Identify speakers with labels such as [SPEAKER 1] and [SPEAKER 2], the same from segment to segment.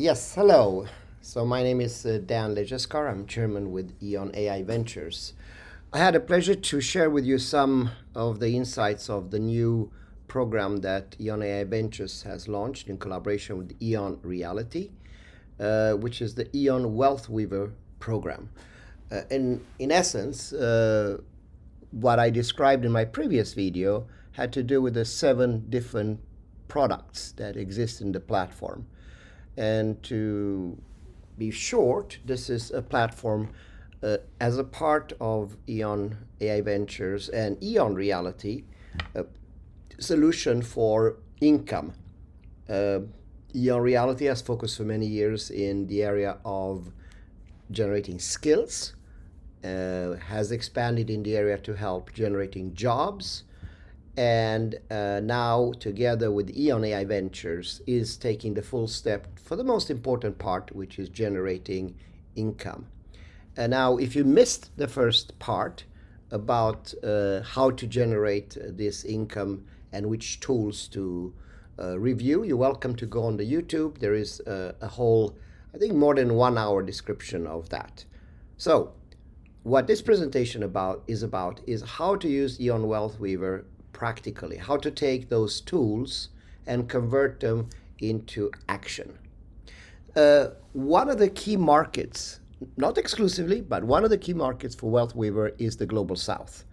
[SPEAKER 1] Yes, hello. So my name is Dan Lejaskar. I'm chairman with EON AI Ventures. I had a pleasure to share with you some of the insights of the new program that EON AI Ventures has launched in collaboration with EON Reality, which is the EON Wealth Weaver program. In essence, what I described in my previous video had to do with the 7 different products that exist in the platform. And to be short, this is a platform as a part of EON AI Ventures and EON Reality, a solution for income. EON Reality has focused for many years in the area of generating skills, has expanded in the area to help generating jobs, and now together with EON AI Ventures is taking the full step for the most important part, which is generating income. And now if you missed the first part about how to generate this income and which tools to review, you're welcome to go on the YouTube. There is a whole, I think, more than 1 hour description of that. So what this presentation is how to use EON Wealth Weaver practically, how to take those tools and convert them into action. One of the key markets, not exclusively, but one of the key markets for Wealth Weaver is the Global South.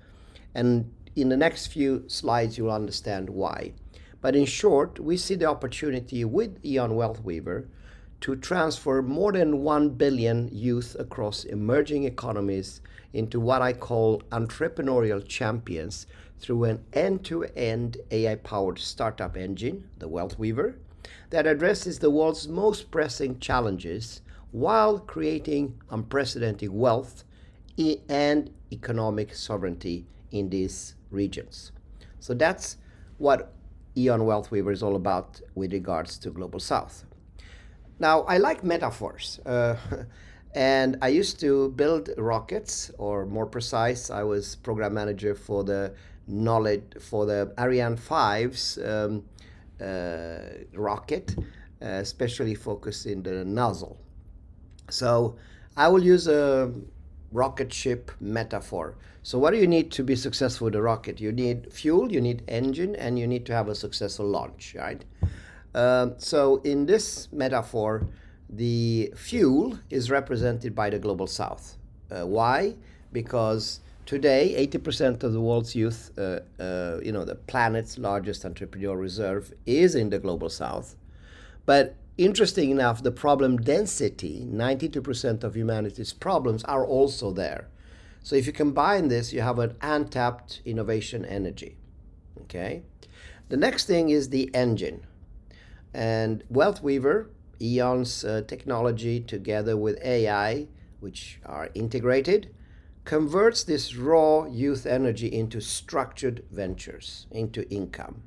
[SPEAKER 1] And in the next few slides, you'll understand why. But in short, we see the opportunity with EON Wealth Weaver to transfer more than 1 billion youth across emerging economies into what I call entrepreneurial champions through an end-to-end AI-powered startup engine, the Wealth Weaver, that addresses the world's most pressing challenges while creating unprecedented wealth and economic sovereignty in these regions. So that's what EON Wealth Weaver is all about with regards to Global South. Now, I like metaphors, and I used to build rockets, or more precise, I was program manager for the Ariane 5's rocket, especially focused in the nozzle. So I will use a rocket ship metaphor. So what do you need to be successful with a rocket? You need fuel, you need engine, and you need to have a successful launch, right? So in this metaphor, the fuel is represented by the Global South. Why? Because today, 80% of the world's youth, the planet's largest entrepreneurial reserve, is in the Global South. But interesting enough, the problem density, 92% of humanity's problems, are also there. So if you combine this, you have an untapped innovation energy. Okay. The next thing is the engine. And Wealth Weaver, EON's technology together with AI, which are integrated, converts this raw youth energy into structured ventures, into income.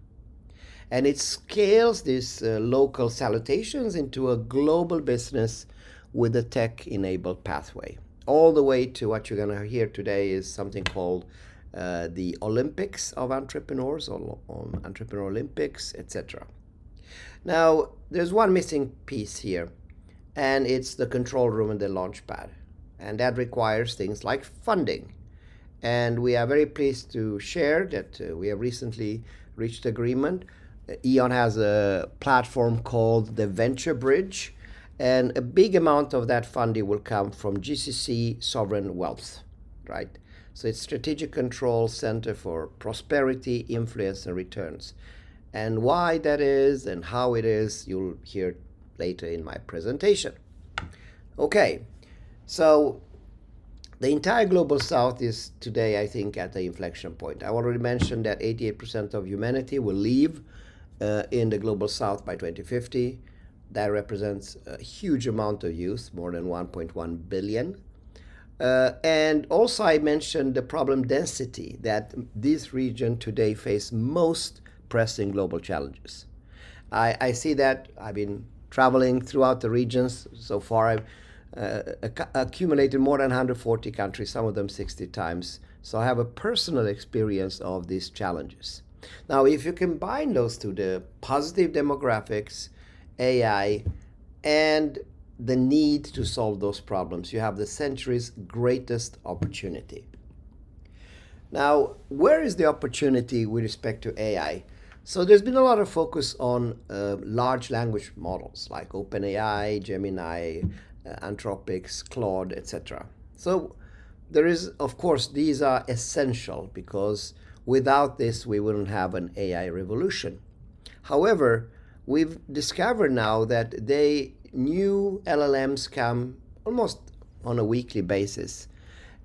[SPEAKER 1] And it scales these local salutations into a global business with a tech-enabled pathway. All the way to what you're going to hear today is something called the Olympics of entrepreneurs, or Entrepreneur Olympics, etc. Now, there's one missing piece here, and it's the control room and the launch pad. And that requires things like funding. And we are very pleased to share that we have recently reached agreement. EON has a platform called the Venture Bridge, and a big amount of that funding will come from GCC Sovereign Wealth, right? So it's Strategic Control Center for Prosperity, Influence, and Returns. And why that is and how it is, you'll hear later in my presentation. Okay, so the entire Global South is today, I think, at the inflection point. I already mentioned that 88% of humanity will live in the Global South by 2050. That represents a huge amount of youth, more than 1.1 billion. And also I mentioned the problem density, that this region today face most pressing global challenges. I see that. I've been traveling throughout the regions. So far, I've accumulated more than 140 countries, some of them 60 times. So I have a personal experience of these challenges. Now, if you combine those two, the positive demographics, AI, and the need to solve those problems. You have the century's greatest opportunity. Now, where is the opportunity with respect to AI? So there's been a lot of focus on large language models like OpenAI, Gemini, Anthropic's, Claude, etc. So there is, of course, these are essential because without this, we wouldn't have an AI revolution. However, we've discovered now that new LLMs come almost on a weekly basis.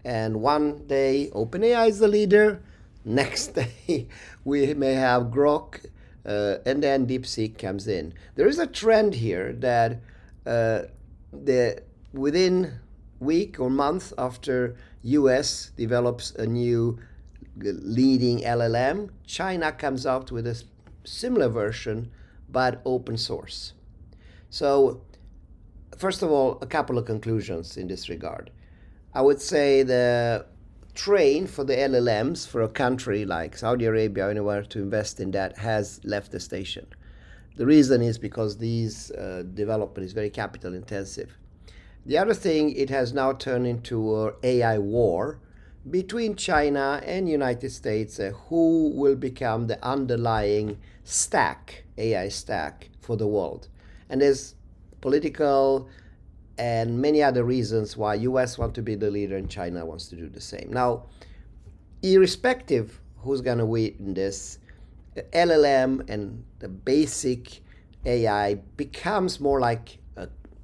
[SPEAKER 1] And one day, OpenAI is the leader. Next day, we may have Grok, and then DeepSeek comes in. There is a trend here that within week or month after US develops a new leading LLM, China comes out with a similar version, but open source. So, first of all, a couple of conclusions in this regard. I would say the train for the LLMs for a country like Saudi Arabia or anywhere to invest in that has left the station. The reason is because these development is very capital intensive. The other thing, it has now turned into an AI war between China and United States, who will become the underlying stack, AI stack for the world. And there's political and many other reasons why US want to be the leader and China wants to do the same. Now, irrespective who's going to win this, LLM and the basic AI becomes more like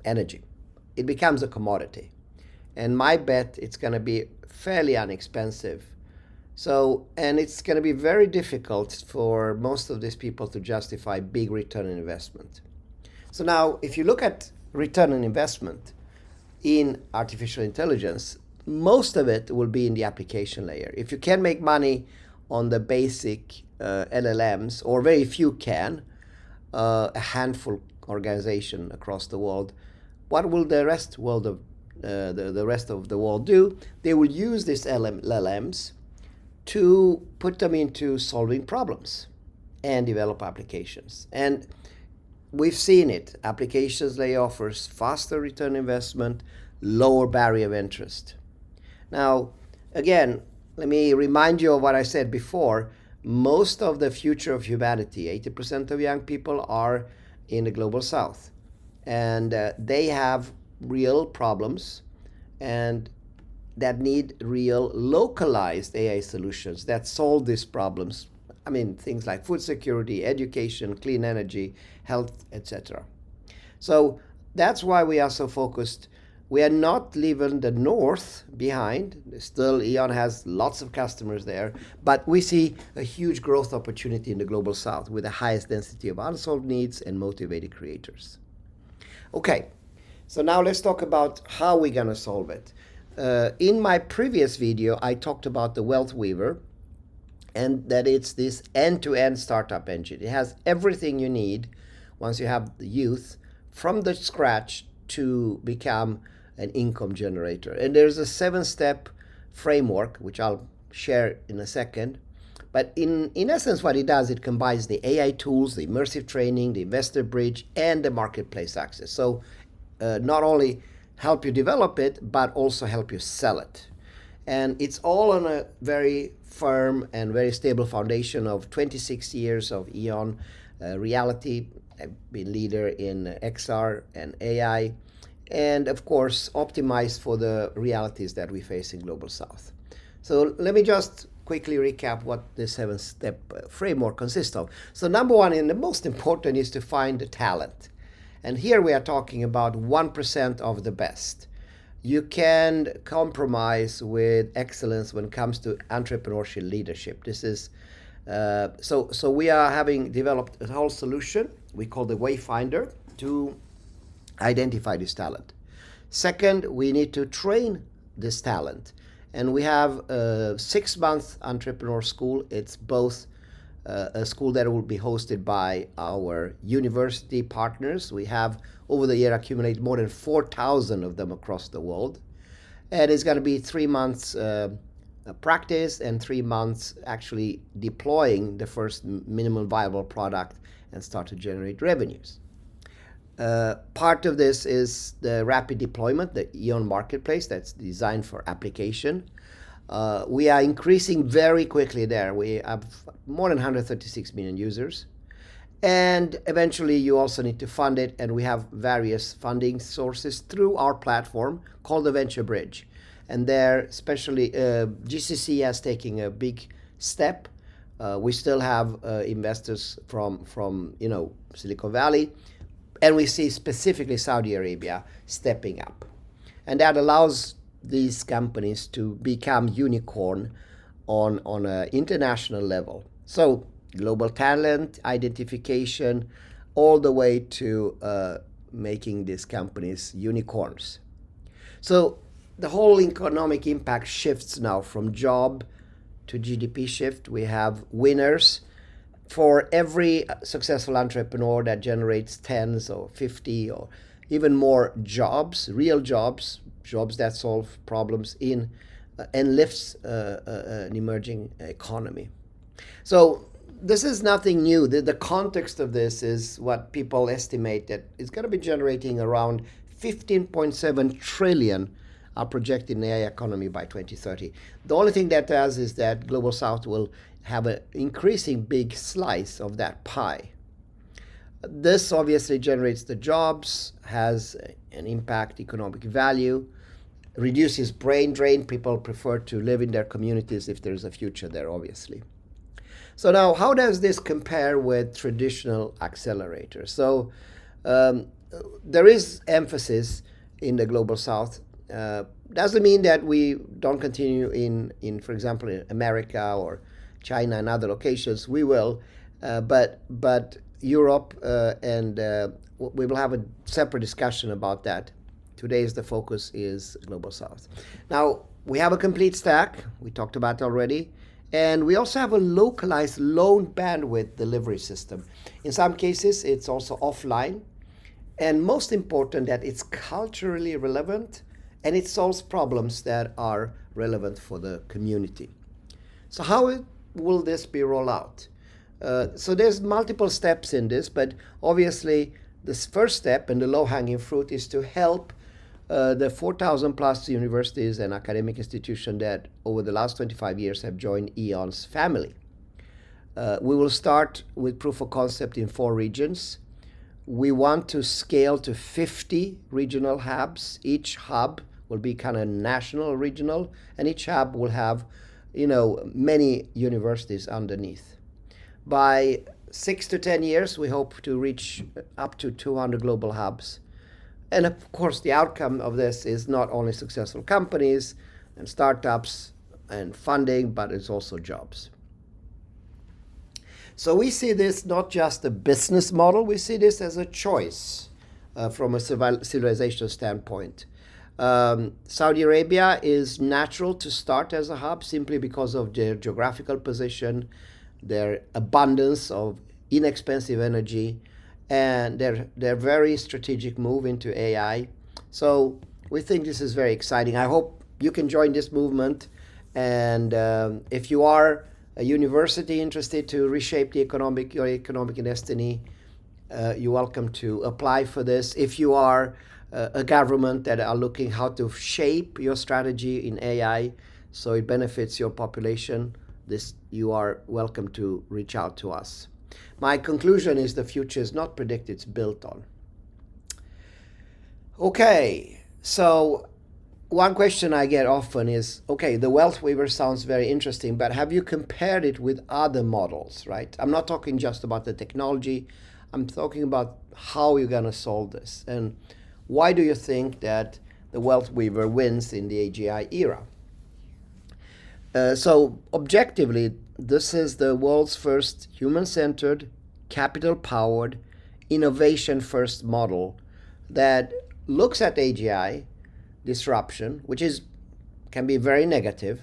[SPEAKER 1] energy. It becomes a commodity. And my bet, it's going to be fairly inexpensive. So, and it's going to be very difficult for most of these people to justify big return on investment. So now, if you look at return on investment in artificial intelligence, most of it will be in the application layer. If you can make money on the basic LLMs, or very few can, a handful organization across the world, what will the rest of the world do? They will use these LLMs to put them into solving problems and develop applications. And we've seen it. Applications they offers faster return investment, lower barrier of interest. Now, again, let me remind you of what I said before. Most of the future of humanity, 80% of young people are in the global south. And they have real problems and that need real localized AI solutions that solve these problems. I mean, things like food security, education, clean energy, health, etc. So that's why we are so focused. We are not leaving the north behind. Still, EON has lots of customers there, but we see a huge growth opportunity in the global south with the highest density of unsolved needs and motivated creators. Okay, so now let's talk about how we're going to solve it. In my previous video, I talked about the Wealth Weaver, and that it's this end-to-end startup engine. It has everything you need once you have the youth from the scratch to become an income generator. And there's a 7-step framework, which I'll share in a second. But in essence, what it does, it combines the AI tools, the immersive training, the investor bridge, and the marketplace access. So not only help you develop it, but also help you sell it. And it's all on a very firm and very stable foundation of 26 years of EON reality. I've been leader in XR and AI, and of course optimized for the realities that we face in Global South. So let me just quickly recap what the 7-step framework consists of. So number one, and the most important, is to find the talent. And here we are talking about 1% of the best. You can compromise with excellence when it comes to entrepreneurship leadership. This is so we are having developed a whole solution we call the Wayfinder to identify this talent. Second, we need to train this talent. And we have a 6-month entrepreneur school. It's both a school that will be hosted by our university partners. We have, over the year, accumulated more than 4,000 of them across the world. And it's going to be 3 months practice and 3 months actually deploying the first minimum viable product and start to generate revenues. Part of this is the rapid deployment, the EON marketplace that's designed for application. We are increasing very quickly there. We have more than 136 million users. And eventually you also need to fund it, and we have various funding sources through our platform called the Venture Bridge. And there, especially GCC has taken a big step. We still have investors from Silicon Valley, and we see specifically Saudi Arabia stepping up. And that allows these companies to become unicorn on an international level. So global talent identification, all the way to making these companies unicorns. So the whole economic impact shifts now from job to GDP shift. We have winners. For every successful entrepreneur that generates tens or 50 or even more jobs, real jobs that solve problems in and lifts an emerging economy. So this is nothing new. The context of this is what people estimate that it's going to be generating around 15.7 trillion are projected in the AI economy by 2030. The only thing that does is that Global South will have an increasing big slice of that pie. This obviously generates the jobs, has an impact, economic value, reduces brain drain. People prefer to live in their communities if there's a future there, obviously. So now, how does this compare with traditional accelerators? So there is emphasis in the Global South. Doesn't mean that we don't continue in for example, in America or China and other locations. We will, but Europe and we will have a separate discussion about that. Today's the focus is Global South. Now, we have a complete stack. We talked about it already. And we also have a localized low bandwidth delivery system. In some cases, it's also offline. And most important, that it's culturally relevant and it solves problems that are relevant for the community. So how will this be rolled out? So there's multiple steps in this, but obviously this first step and the low-hanging fruit is to help the 4,000 plus universities and academic institutions that over the last 25 years have joined EON's family. We will start with proof of concept in 4 regions. We want to scale to 50 regional hubs. Each hub will be kind of national, regional, and each hub will have, many universities underneath. By 6 to 10 years, we hope to reach up to 200 global hubs. And of course, the outcome of this is not only successful companies and startups and funding, but it's also jobs. So we see this not just a business model, we see this as a choice from a civilization standpoint. Saudi Arabia is natural to start as a hub simply because of their geographical position, their abundance of inexpensive energy, and their very strategic move into AI. So we think this is very exciting. I hope you can join this movement. And if you are a university interested to reshape your economic destiny, you're welcome to apply for this. If you are a government that are looking how to shape your strategy in AI so it benefits your population, you are welcome to reach out to us. My conclusion is the future is not predicted, it's built on. Okay, so one question I get often is, okay, the Wealth Weaver sounds very interesting, but have you compared it with other models, right? I'm not talking just about the technology. I'm talking about how you're going to solve this. And why do you think that the Wealth Weaver wins in the AGI era? So objectively, this is the world's first human-centered, capital-powered, innovation-first model that looks at AGI disruption, which can be very negative,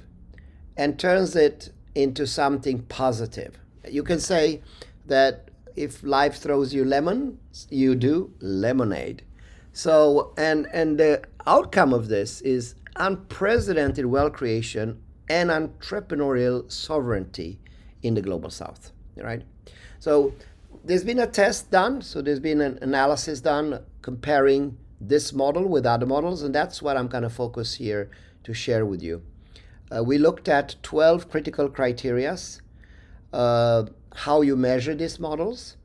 [SPEAKER 1] and turns it into something positive. You can say that if life throws you lemons, you do lemonade. So, and the outcome of this is unprecedented wealth creation and entrepreneurial sovereignty in the Global South, right? So there's been a test done, so there's been an analysis done comparing this model with other models, and that's what I'm going to focus here to share with you. We looked at 12 critical criteria, how you measure these models,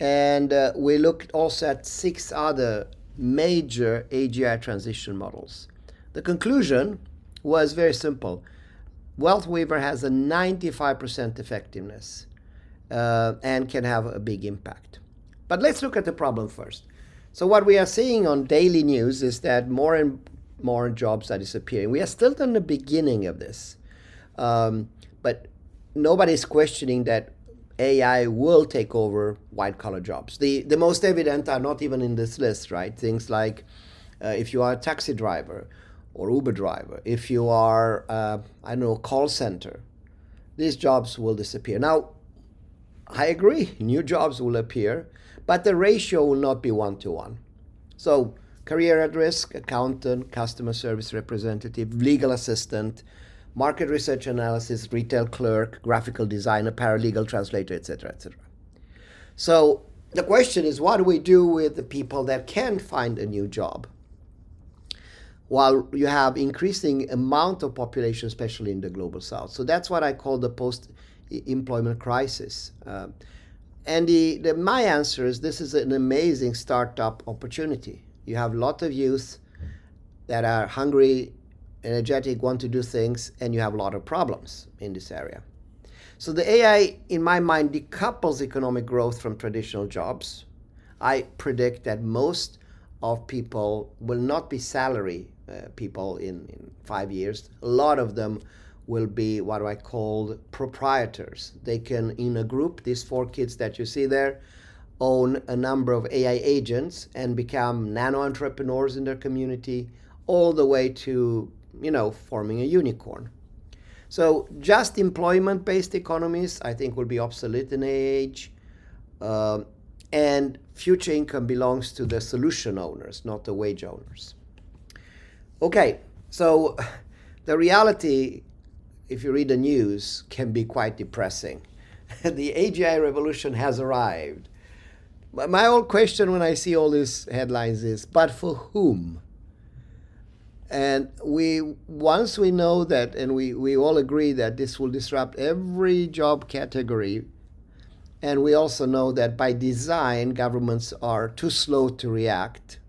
[SPEAKER 1] and we looked also at 6 other major AGI transition models. The conclusion was very simple. Wealth Weaver has a 95% effectiveness and can have a big impact. But let's look at the problem first. So what we are seeing on daily news is that more and more jobs are disappearing. We are still in the beginning of this, but nobody's questioning that AI will take over white-collar jobs. The most evident are not even in this list, right? Things like if you are a taxi driver or Uber driver, if you are, I don't know, call center, these jobs will disappear. Now, I agree, new jobs will appear, but the ratio will not be 1-to-1. So, career at risk, accountant, customer service representative, legal assistant, market research analysis, retail clerk, graphical designer, paralegal, translator, etc., etc. So the question is, what do we do with the people that can find a new job? While you have increasing amount of population, especially in the global south. So that's what I call the post-employment crisis. And my answer is this is an amazing startup opportunity. You have a lot of youth that are hungry, energetic, want to do things, and you have a lot of problems in this area. So the AI, in my mind, decouples economic growth from traditional jobs. I predict that most of people will not be salary people in 5 years. A lot of them will be what I call proprietors. They can, in a group, these 4 kids that you see there, own a number of AI agents and become nano entrepreneurs in their community, all the way to, forming a unicorn. So just employment-based economies, I think, will be obsolete in age. And future income belongs to the solution owners, not the wage owners. Okay, so the reality, if you read the news, can be quite depressing. The AGI revolution has arrived. But my old question when I see all these headlines is, but for whom? And once we know that, and we all agree that this will disrupt every job category, and we also know that by design, governments are too slow to react,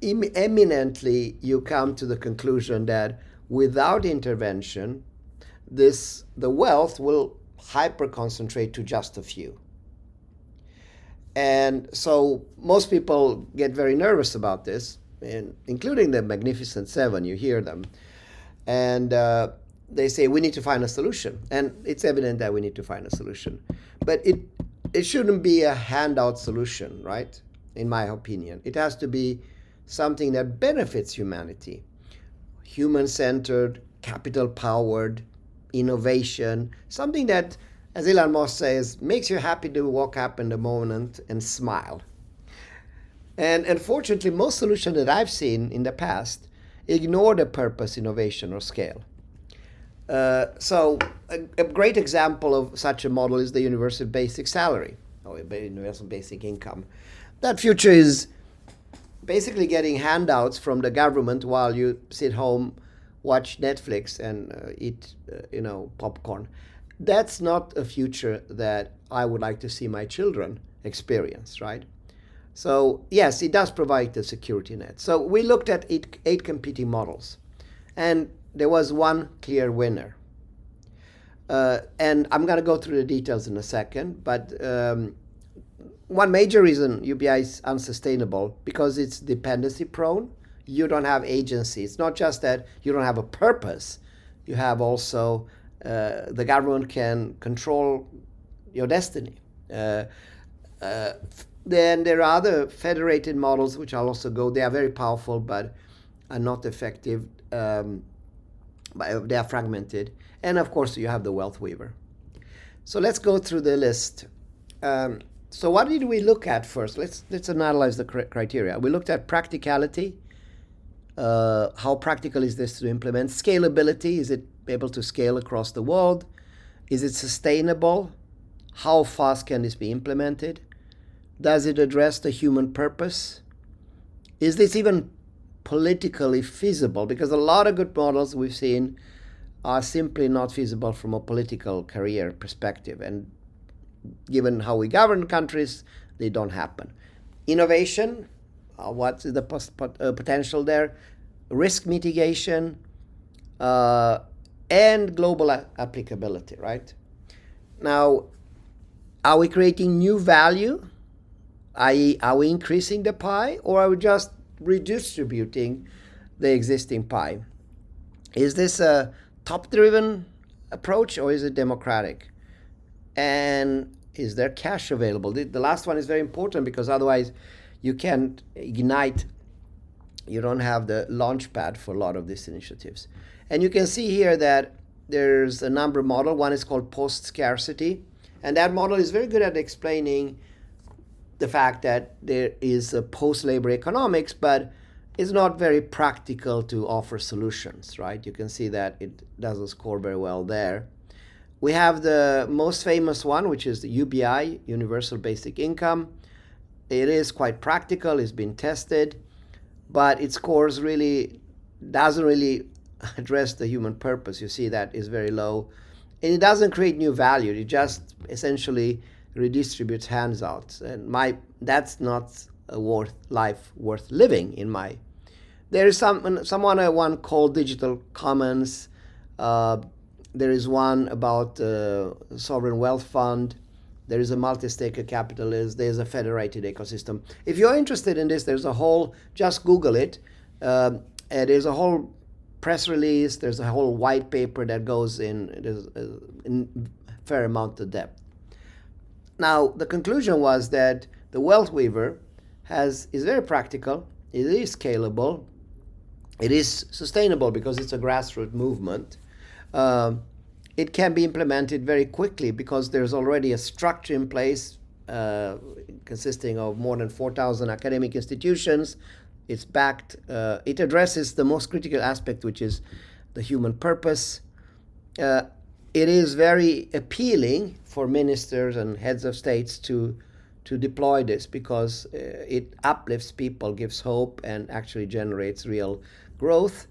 [SPEAKER 1] eminently you come to the conclusion that without intervention, the wealth will hyper-concentrate to just a few. And so most people get very nervous about this, including the Magnificent Seven. You hear them. And they say, we need to find a solution. And it's evident that we need to find a solution. But it shouldn't be a handout solution, right? In my opinion. It has to be something that benefits humanity. Human-centered, capital-powered, innovation. Something that, as Elon Musk says, makes you happy to walk up in the moment and smile. And unfortunately, most solutions that I've seen in the past ignore the purpose, innovation, or scale. So a great example of such a model is the universal basic salary, or universal basic income. That future is basically getting handouts from the government while you sit home, watch Netflix, and eat popcorn. That's not a future that I would like to see my children experience, right? So yes, it does provide the security net. So we looked at 8 competing models, and there was one clear winner. And I'm going to go through the details in a second, but one major reason UBI is unsustainable because it's dependency prone. You don't have agency. It's not just that you don't have a purpose. You have also the government can control your destiny. Then there are other federated models which I'll also go. They are very powerful but are not effective. But they are fragmented. And of course, you have the Wealth Weaver. So let's go through the list. So what did we look at first? Let's analyze the criteria. We looked at practicality. How practical is this to implement? Scalability. Is it able to scale across the world? Is it sustainable? How fast can this be implemented? Does it address the human purpose? Is this even politically feasible? Because a lot of good models we've seen are simply not feasible from a political career perspective. And given how we govern countries, they don't happen. Innovation, what's the potential there? Risk mitigation, and global applicability, right? Now, are we creating new value? I.e., are we increasing the pie, or are we just redistributing the existing pie? Is this a top-driven approach, or is it democratic? And is there cash available? The last one is very important, because otherwise you can't ignite. You don't have the launch pad for a lot of these initiatives. And you can see here that there's a number model. One is called post-scarcity. And that model is very good at explaining the fact that there is a post-labor economics, but it's not very practical to offer solutions, right? You can see that it doesn't score very well there. We have the most famous one, which is the UBI, Universal Basic Income. It is quite practical, it's been tested, but it scores really, doesn't really address the human purpose. You see that is very low. And it doesn't create new value. It just essentially redistributes handouts. And that's not a life worth living in my. There is one called Digital Commons. There is one about sovereign wealth fund. There is a multi-staker capitalist. There's a federated ecosystem. If you're interested in this, there's a whole, just Google it. There's a whole press release. There's a whole white paper that goes in fair amount of depth. Now, the conclusion was that the Wealth Weaver is very practical. It is scalable. It is sustainable because it's a grassroots movement. It can be implemented very quickly because there's already a structure in place consisting of more than 4,000 academic institutions. It's backed. It addresses the most critical aspect, which is the human purpose. It is very appealing for ministers and heads of states to deploy this because it uplifts people, gives hope, and actually generates real growth.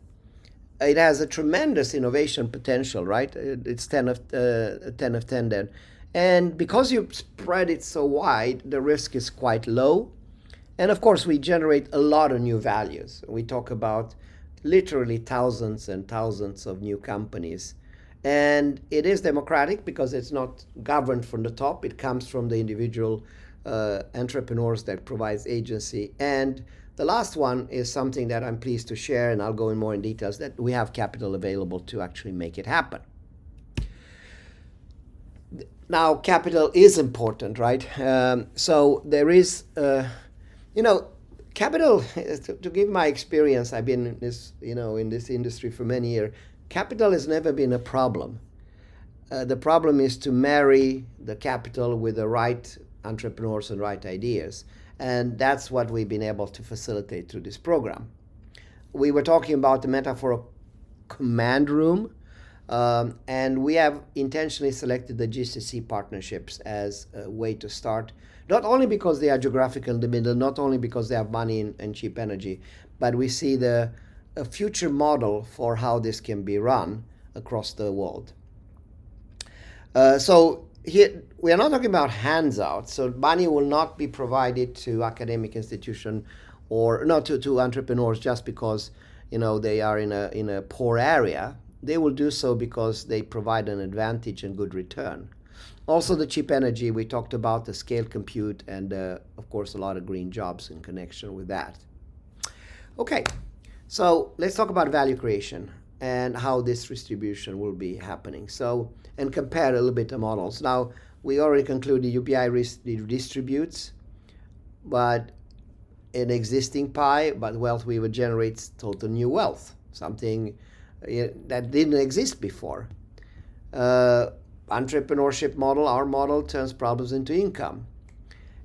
[SPEAKER 1] It has a tremendous innovation potential, right? It's 10 of 10 then. And because you spread it so wide, the risk is quite low. And of course, we generate a lot of new values. We talk about literally thousands and thousands of new companies. And it is democratic because it's not governed from the top. It comes from the individual entrepreneurs that provides agency. And the last one is something that I'm pleased to share, and I'll go in more in details, that we have capital available to actually make it happen. Now, capital is important, right? So there is, capital, to give my experience, I've been in this, in this industry for many years. Capital has never been a problem. The problem is to marry the capital with the right entrepreneurs and right ideas. And that's what we've been able to facilitate through this program. We were talking about the metaphor of command room, and we have intentionally selected the GCC partnerships as a way to start, not only because they are geographical in the middle, not only because they have money and cheap energy, but we see a future model for how this can be run across the world. So here, we are not talking about hands out. So money will not be provided to academic institution or not to entrepreneurs just because they are in a poor area. They will do so because they provide an advantage and good return. Also, the cheap energy we talked about, the scale compute, and of course a lot of green jobs in connection with that. Okay, so let's talk about value creation and how this distribution will be happening. So, and compare a little bit the models. Now, we already concluded UBI redistributes, but an existing pie, but Wealth Weaver generates total new wealth, something that didn't exist before. Entrepreneurship model, our model, turns problems into income.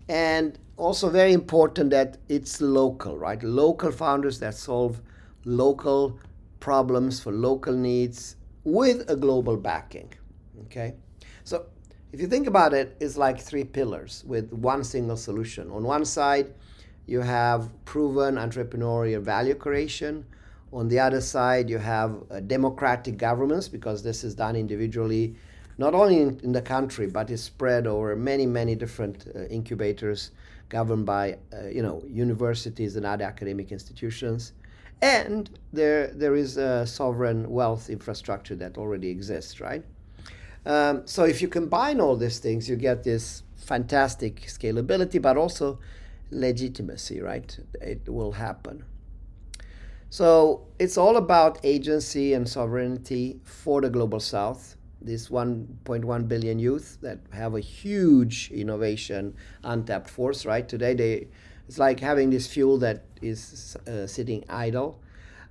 [SPEAKER 1] And also very important that it's local, right? Local founders that solve local problems for local needs with a global backing, okay? So If you think about it, it's like three pillars with one single solution. On one side, you have proven entrepreneurial value creation. On the other side, you have democratic governance, because this is done individually, not only in the country, but is spread over many, many different incubators governed by universities and other academic institutions. And there is a sovereign wealth infrastructure that already exists, right? So if you combine all these things, you get this fantastic scalability, but also legitimacy, right? It will happen. So it's all about agency and sovereignty for the global south. This 1.1 billion youth that have a huge innovation untapped force, right? Today it's like having this fuel that is sitting idle.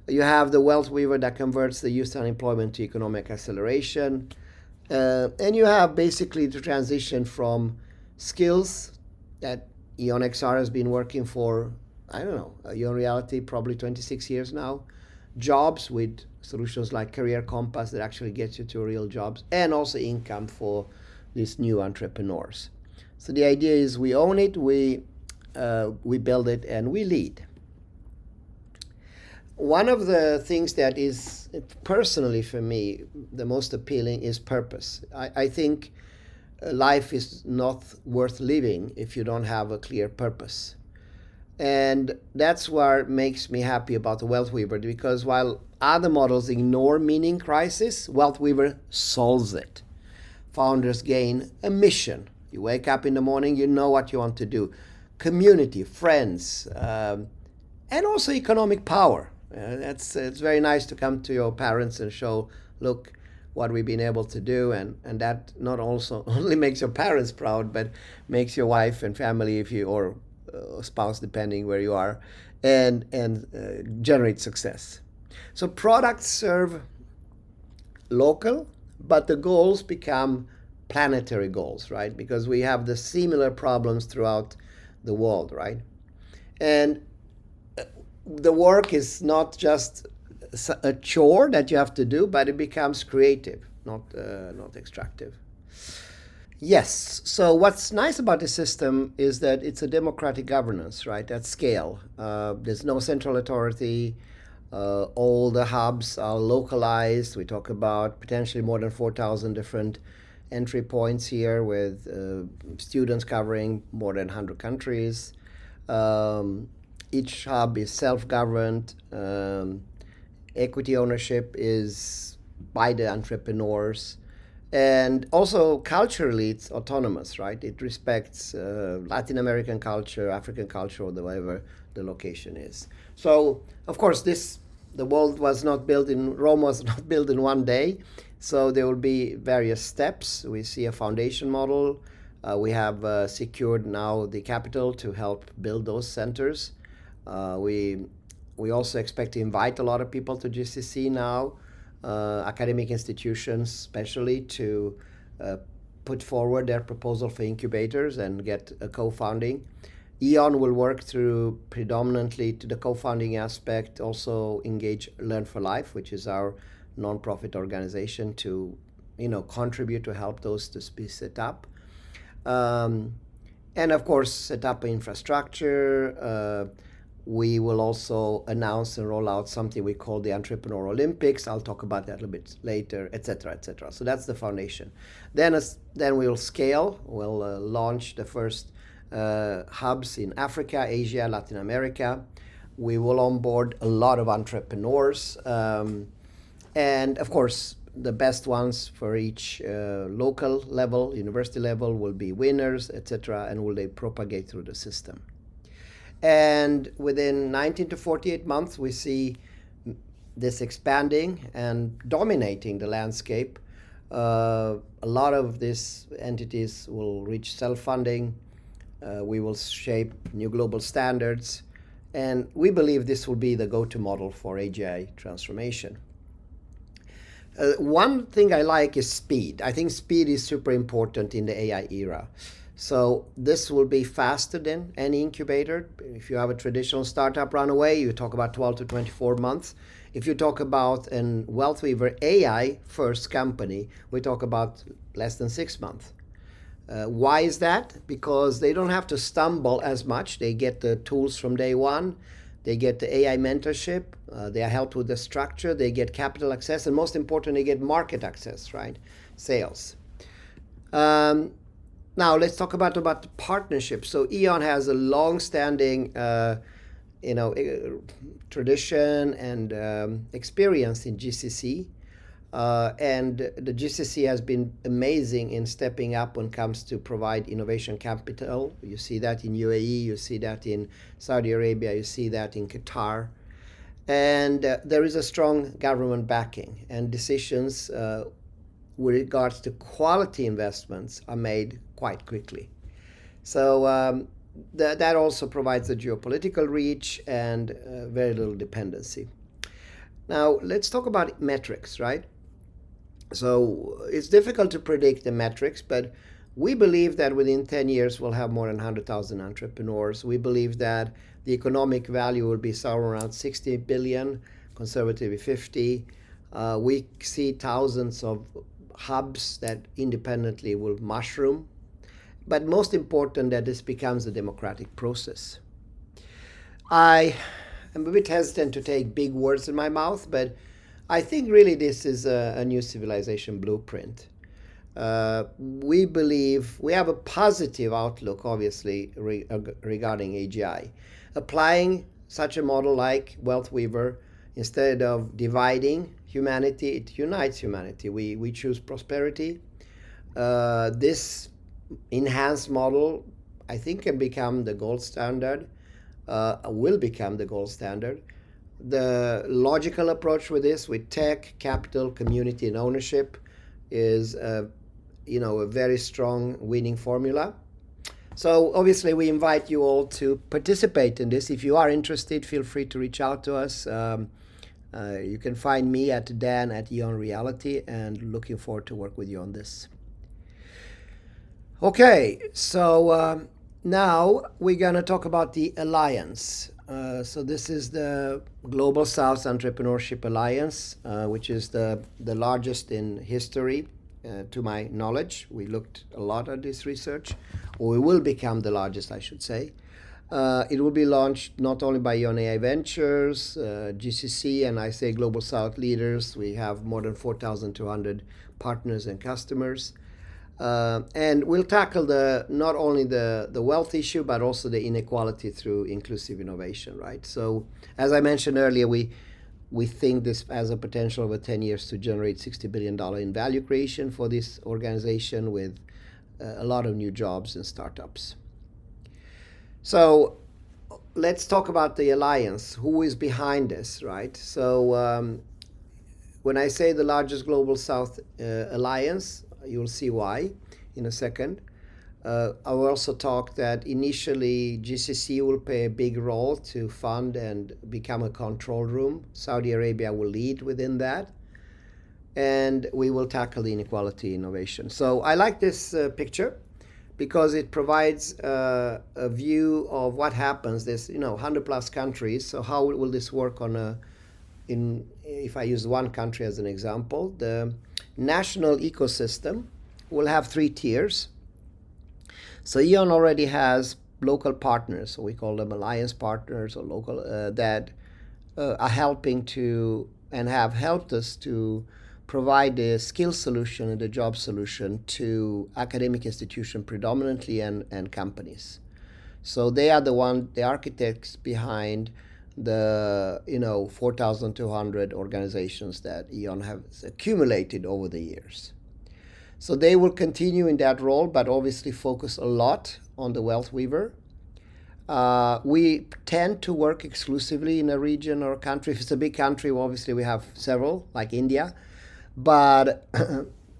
[SPEAKER 1] You have the wealth weaver that converts the youth unemployment to economic acceleration. And you have basically the transition from skills that EON XR has been working for, I don't know, EON Reality probably 26 years now. Jobs with solutions like Career Compass that actually get you to real jobs, and also income for these new entrepreneurs. So the idea is we own it, we build it, and we lead. One of the things that is personally for me the most appealing is purpose. I think life is not worth living if you don't have a clear purpose. And that's what makes me happy about the Wealth Weaver, because while other models ignore meaning crisis, Wealth Weaver solves it. Founders gain a mission. You wake up in the morning, you know what you want to do. Community, friends, and also economic power. It's very nice to come to your parents and show, look what we've been able to do, and that not also only makes your parents proud, but makes your wife and family, if you or spouse, depending where you are, and generate success. So products serve local, but the goals become planetary goals, right? Because we have the similar problems throughout the world, right? And the work is not just a chore that you have to do, but it becomes creative, not extractive. Yes. So what's nice about the system is that it's a democratic governance, right? At scale. There's no central authority. All the hubs are localized. We talk about potentially more than 4,000 different entry points here, with students covering more than 100 countries. Each hub is self-governed. Equity ownership is by the entrepreneurs. And also culturally, it's autonomous, right? It respects Latin American culture, African culture, or whatever the location is. So, of course, the world was not built in, Rome was not built in one day. So there will be various steps. We see a foundation model. We have secured now the capital to help build those centers. We also expect to invite a lot of people to GCC now, academic institutions especially, to put forward their proposal for incubators and get a co-founding. EON will work through predominantly to the co-founding aspect, also engage Learn for Life, which is our nonprofit organization, to contribute to help those to be set up. And of course, set up infrastructure. We will also announce and roll out something we call the Entrepreneur Olympics. I'll talk about that a little bit later, etc., etc. So that's the foundation. Then we'll scale. We'll launch the first hubs in Africa, Asia, Latin America. We will onboard a lot of entrepreneurs. And of course, the best ones for each local level, university level, will be winners, etc., and will they propagate through the system. And within 19 to 48 months, we see this expanding and dominating the landscape. A lot of these entities will reach self-funding. We will shape new global standards. And we believe this will be the go-to model for AGI transformation. One thing I like is speed. I think speed is super important in the AI era. So this will be faster than any incubator. If you have a traditional startup runaway, you talk about 12 to 24 months. If you talk about a Wealth Weaver AI first company, we talk about less than 6 months. Why is that? Because they don't have to stumble as much. They get the tools from day one. They get the AI mentorship. They are helped with the structure. They get capital access. And most important, they get market access, right? Sales. Now, let's talk about the partnership. So E.ON has a long-standing tradition and experience in GCC. And the GCC has been amazing in stepping up when it comes to provide innovation capital. You see that in UAE, you see that in Saudi Arabia, you see that in Qatar. And there is a strong government backing, and decisions with regards to quality investments are made quite quickly. So that also provides a geopolitical reach and very little dependency. Now, let's talk about metrics, right? So it's difficult to predict the metrics, but we believe that within 10 years we'll have more than 100,000 entrepreneurs. We believe that the economic value will be somewhere around 60 billion, conservatively 50. We see thousands of hubs that independently will mushroom. But most important, that this becomes a democratic process. I am a bit hesitant to take big words in my mouth, but I think really this is a new civilization blueprint. We believe we have a positive outlook, obviously, regarding AGI. Applying such a model like Wealth Weaver, instead of dividing humanity, it unites humanity. We choose prosperity. This enhanced model, I think, can become the gold standard, will become the gold standard. The logical approach with this, with tech, capital, community, and ownership, is a very strong winning formula. So obviously we invite you all to participate in this. If you are interested, feel free to reach out to us. You can find me at Dan@EON Reality, and looking forward to work with you on this. Okay, so now we're going to talk about the Alliance. So this is the Global South Entrepreneurship Alliance, which is the largest in history, to my knowledge. We looked a lot at this research, or we will become the largest, I should say. It will be launched not only by EON AI Ventures, GCC, and I say Global South leaders. We have more than 4,200 partners and customers. And we'll tackle not only the wealth issue, but also the inequality through inclusive innovation, right? So as I mentioned earlier, we think this has a potential over 10 years to generate $60 billion in value creation for this organization, with a lot of new jobs and startups. So let's talk about the Alliance. Who is behind this, right? So when I say the largest Global South Alliance, you'll see why in a second. I will also talk that initially GCC will play a big role to fund and become a control room. Saudi Arabia will lead within that. And we will tackle the inequality innovation. So I like this picture because it provides a view of what happens. There's 100 plus countries. So how will this work if I use one country as an example? The national ecosystem will have 3 tiers. So EON already has local partners, so we call them alliance partners or local, that are helping to and have helped us to provide the skill solution and the job solution to academic institutions predominantly and companies. So they are the architects behind the 4,200 organizations that EON has accumulated over the years. So they will continue in that role, but obviously focus a lot on the Wealth Weaver. We tend to work exclusively in a region or a country. If it's a big country, obviously we have several, like India. But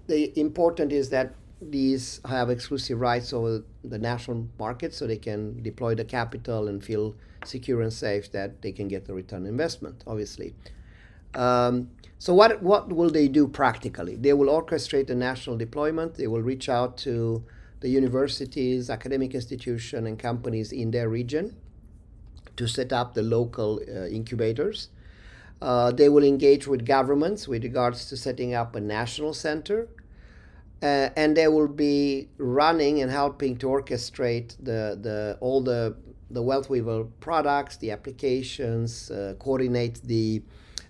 [SPEAKER 1] the important is that these have exclusive rights over the national market, so they can deploy the capital and feel secure and safe that they can get the return on investment, obviously. So what will they do practically? They will orchestrate the national deployment. They will reach out to the universities, academic institutions, and companies in their region to set up the local incubators. They will engage with governments with regards to setting up a national center. and they will be running and helping to orchestrate all the Wealth Weaver products, the applications, coordinate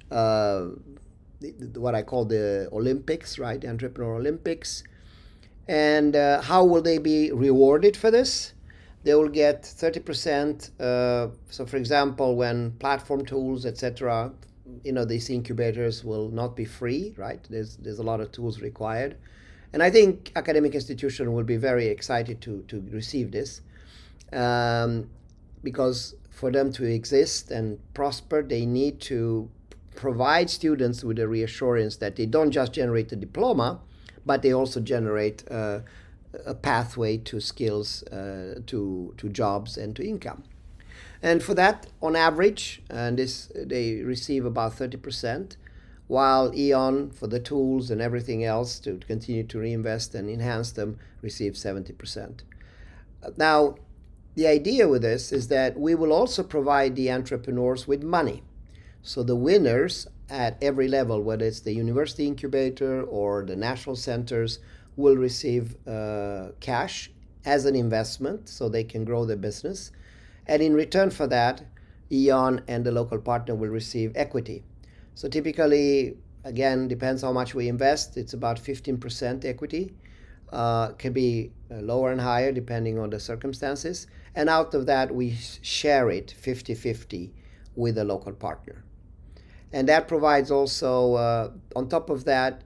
[SPEAKER 1] uh, what I call the Olympics, right? The Entrepreneur Olympics. And how will they be rewarded for this? They will get 30%. So, for example, when platform tools, etc., these incubators will not be free, right? There's a lot of tools required, and I think academic institutions will be very excited to receive this, um, because for them to exist and prosper, they need to provide students with a reassurance that they don't just generate a diploma, but they also generate a pathway to skills, to jobs, and to income. And for that, on average, and this they receive about 30%, while EON, for the tools and everything else to continue to reinvest and enhance them, receives 70%. Now, the idea with this is that we will also provide the entrepreneurs with money. So the winners at every level, whether it's the university incubator or the national centers, will receive cash as an investment so they can grow their business. And in return for that, EON and the local partner will receive equity. So typically, again, depends how much we invest. It's about 15% equity. Can be lower and higher depending on the circumstances. And out of that, we share it 50-50 with the local partner. And that provides also, on top of that,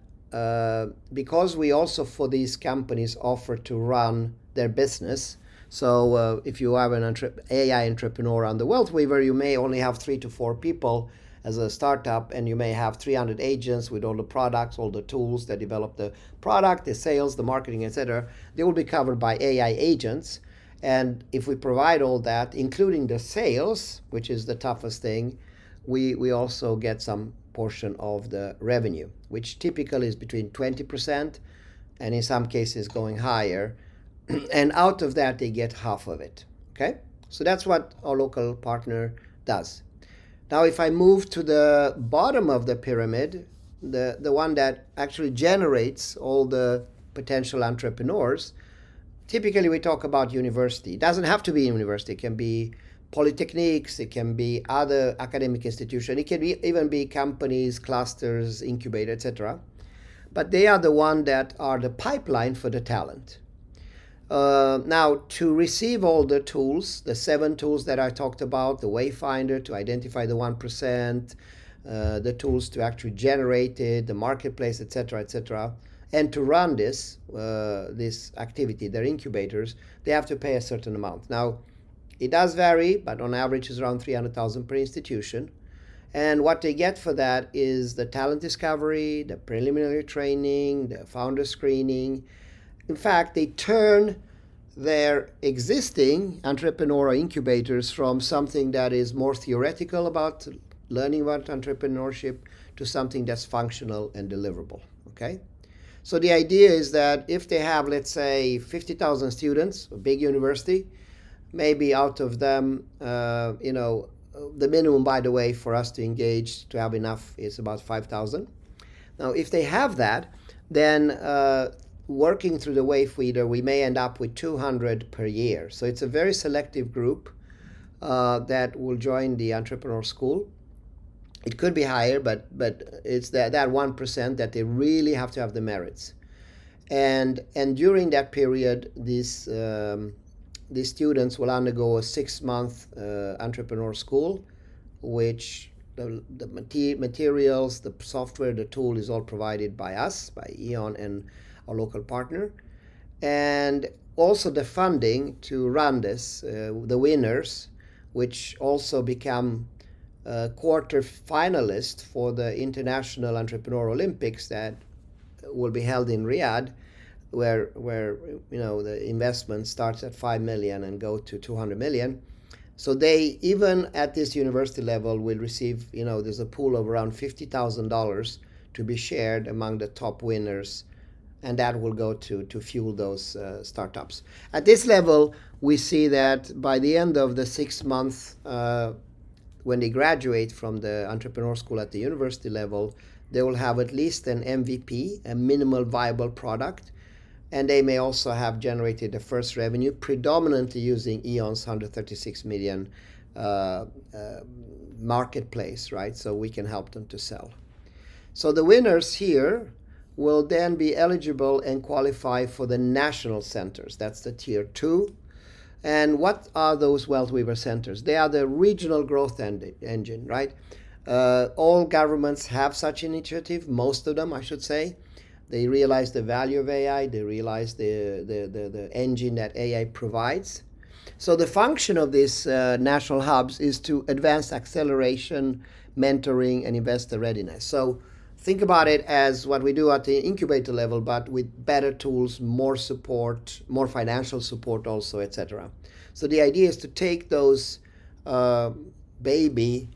[SPEAKER 1] because we also for these companies offer to run their business. So if you have an AI entrepreneur on the Wealth Weaver, you may only have 3 to 4 people as a startup, and you may have 300 agents with all the products, all the tools that develop the product, the sales, the marketing, etc. They will be covered by AI agents. And if we provide all that, including the sales, which is the toughest thing, we also get some portion of the revenue, which typically is between 20% and in some cases going higher. And out of that, they get half of it. Okay? So that's what our local partner does. Now, if I move to the bottom of the pyramid, the one that actually generates all the potential entrepreneurs, typically we talk about university. It doesn't have to be university. It can be polytechnics, it can be other academic institutions, it can even be companies, clusters, incubator, etc. But they are the one that are the pipeline for the talent. Now, to receive all the tools, the 7 tools that I talked about, the Wayfinder to identify the 1%, the tools to actually generate it, the marketplace, etc., etc., and to run this activity, their incubators, they have to pay a certain amount. Now, it does vary, but on average is around 300,000 per institution. And what they get for that is the talent discovery, the preliminary training, the founder screening. In fact, they turn their existing entrepreneurial incubators from something that is more theoretical about learning about entrepreneurship to something that's functional and deliverable. Okay? So the idea is that if they have, let's say, 50,000 students, a big university, maybe out of them, the minimum, by the way, for us to engage to have enough is about 5,000. Now, if they have that, then working through the Wayfinder, we may end up with 200 per year. So it's a very selective group that will join the entrepreneur school. It could be higher, but it's that 1% that they really have to have the merits. And during that period, these students will undergo a 6-month entrepreneur school, which the materials, the software, the tool is all provided by us, by EON and our local partner. And also the funding to run this, the winners, which also become quarter finalists for the International Entrepreneur Olympics that will be held in Riyadh, where the investment starts at 5 million and go to 200 million. So they, even at this university level, will receive, there's a pool of around $50,000 to be shared among the top winners, and that will go to fuel those startups. At this level, we see that by the end of the 6 months, when they graduate from the entrepreneur school at the university level, they will have at least an MVP, a minimal viable product, And they may also have generated the first revenue, predominantly using EON's 136 million uh, uh, marketplace, right? So we can help them to sell. So the winners here will then be eligible and qualify for the national centers. That's the tier 2. And what are those Wealth Weaver centers? They are the regional growth engine, right? All governments have such initiative, most of them, I should say. They realize the value of AI, they realize the engine that AI provides. So the function of these national hubs is to advance acceleration, mentoring, and investor readiness. So think about it as what we do at the incubator level, but with better tools, more support, more financial support also, etc. So the idea is to take those baby,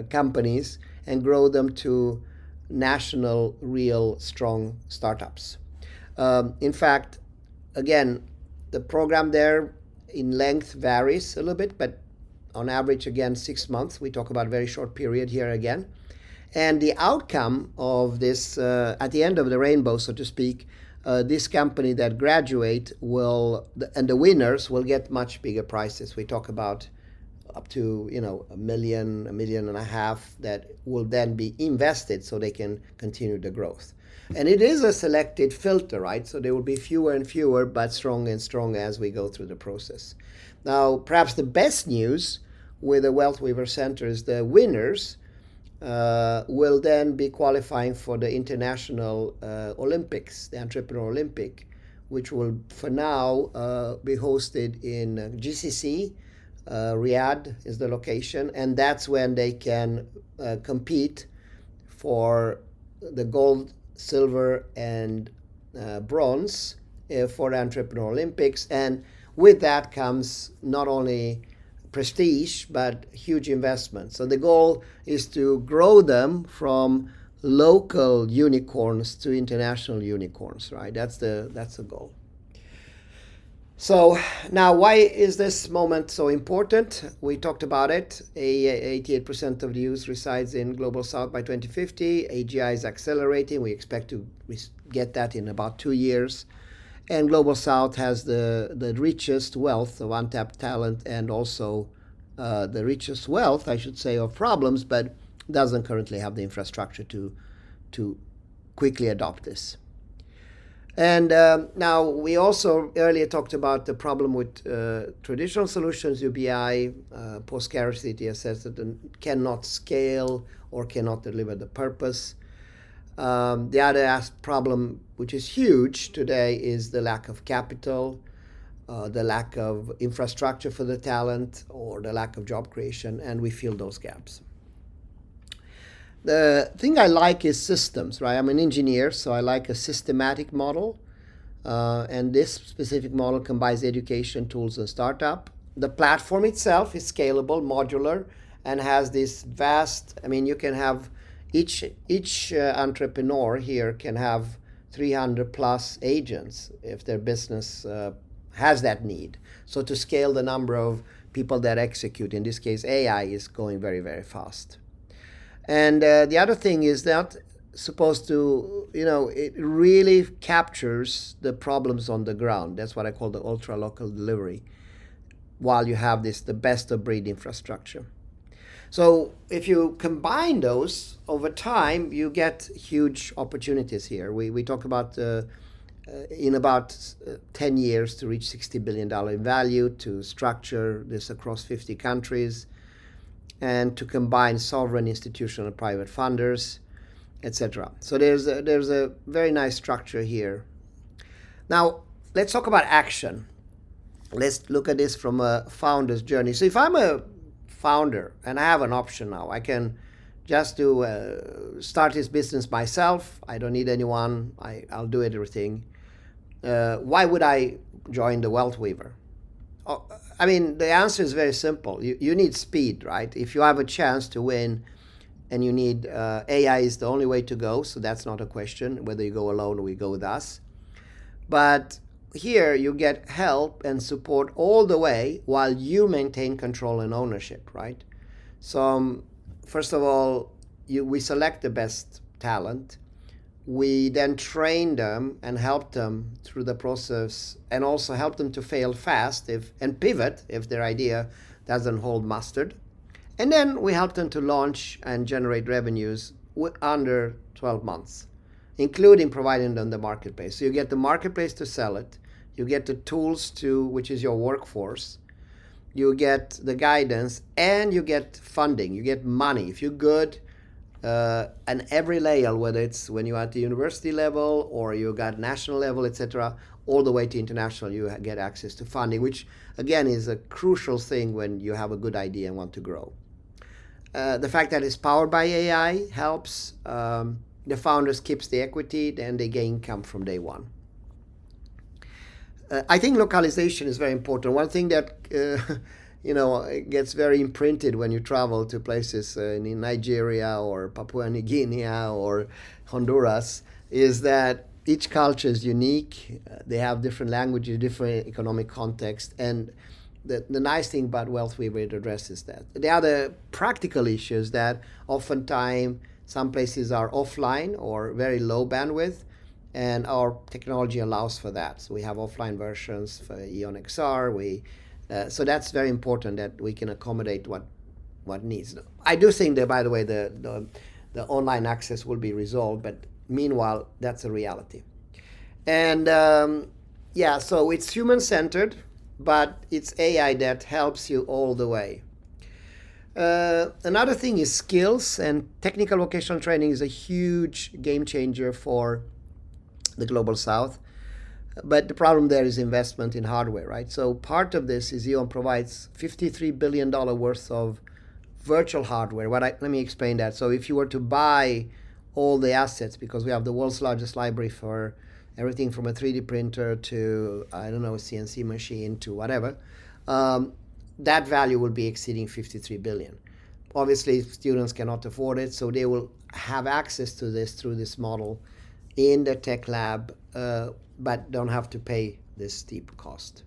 [SPEAKER 1] companies and grow them to national, real, strong startups. In fact, again, the program there in length varies a little bit, but on average, again, 6 months. We talk about a very short period here again. And the outcome of this, at the end of the rainbow, so to speak, this company that graduate and the winners will get much bigger prizes. We talk about up to $1 million, $1.5 million that will then be invested so they can continue the growth. And it is a selected filter, right? So there will be fewer and fewer, but stronger and stronger as we go through the process. Now, perhaps the best news with the Wealth Weaver Center is the winners will then be qualifying for the International Olympics, the Entrepreneur Olympic, which will for now be hosted in GCC. Riyadh is the location, and that's when they can compete for the gold, silver, and bronze for the Entrepreneur Olympics. And with that comes not only prestige but huge investment. So the goal is to grow them from local unicorns to international unicorns, right? That's the goal. So now, why is this moment so important? We talked about it. 88% of the youth resides in Global South by 2050. AGI is accelerating. We expect to get that in about 2 years. And Global South has the richest wealth of untapped talent and also the richest wealth, I should say, of problems, but doesn't currently have the infrastructure to quickly adopt this. And now we also earlier talked about the problem with traditional solutions, UBI, post-scarcity assets that cannot scale or cannot deliver the purpose. The other problem, which is huge today, is the lack of capital, the lack of infrastructure for the talent, or the lack of job creation, and we fill those gaps. The thing I like is systems, right? I'm an engineer, so I like a systematic model. And this specific model combines education, tools, and startup. The platform itself is scalable, modular, and has this vast, you can have each entrepreneur here can have 300 plus agents if their business has that need. So to scale the number of people that execute, in this case AI, is going very, very fast. And the other thing is that supposed to, it really captures the problems on the ground. That's what I call the ultra local delivery, while you have the best of breed infrastructure. So if you combine those over time, you get huge opportunities here. We talk about in about 10 years to reach $60 billion in value, to structure this across 50 countries, and to combine sovereign, institutional, and private funders, etc. So there's a very nice structure here. Now, let's talk about action. Let's look at this from a founder's journey. So if I'm a founder and I have an option now, I can just start this business myself. I don't need anyone. I'll do everything. Why would I join the Wealth Weaver? The answer is very simple. You need speed, right? If you have a chance to win, and you need AI is the only way to go, so that's not a question whether you go alone or we go with us. But here you get help and support all the way while you maintain control and ownership, right? So first of all, we select the best talent. We then train them and help them through the process, and also help them to fail fast and pivot if their idea doesn't hold mustard. And then we help them to launch and generate revenues under 12 months, including providing them the marketplace. So you get the marketplace to sell it, you get the tools to, which is your workforce, you get the guidance, and you get funding, you get money. If you're good, and every layer, whether it's when you're at the university level or you got national level, etc., all the way to international, you get access to funding, which again is a crucial thing when you have a good idea and want to grow. The fact that it's powered by AI helps. The founders keeps the equity and they gain income from day one. I think localization is very important. One thing that it gets very imprinted when you travel to places in Nigeria or Papua New Guinea or Honduras is that each culture is unique. They have different languages, different economic context, and the nice thing about Wealth Weaver, it addresses that. The other practical issues that oftentimes some places are offline or very low bandwidth, and our technology allows for that. So we have offline versions for EON XR. So that's very important that we can accommodate what needs. I do think that, by the way, the online access will be resolved, but meanwhile, that's a reality. And so it's human-centered, but it's AI that helps you all the way. Another thing is skills, and technical vocational training is a huge game changer for the Global South. But the problem there is investment in hardware, right? So part of this is EON provides $53 billion worth of virtual hardware. Let me explain that. So if you were to buy all the assets, because we have the world's largest library for everything from a 3D printer to, I don't know, a CNC machine to whatever, that value will be exceeding 53 billion. Obviously, students cannot afford it, so they will have access to this through this model in the tech lab, but don't have to pay this steep cost.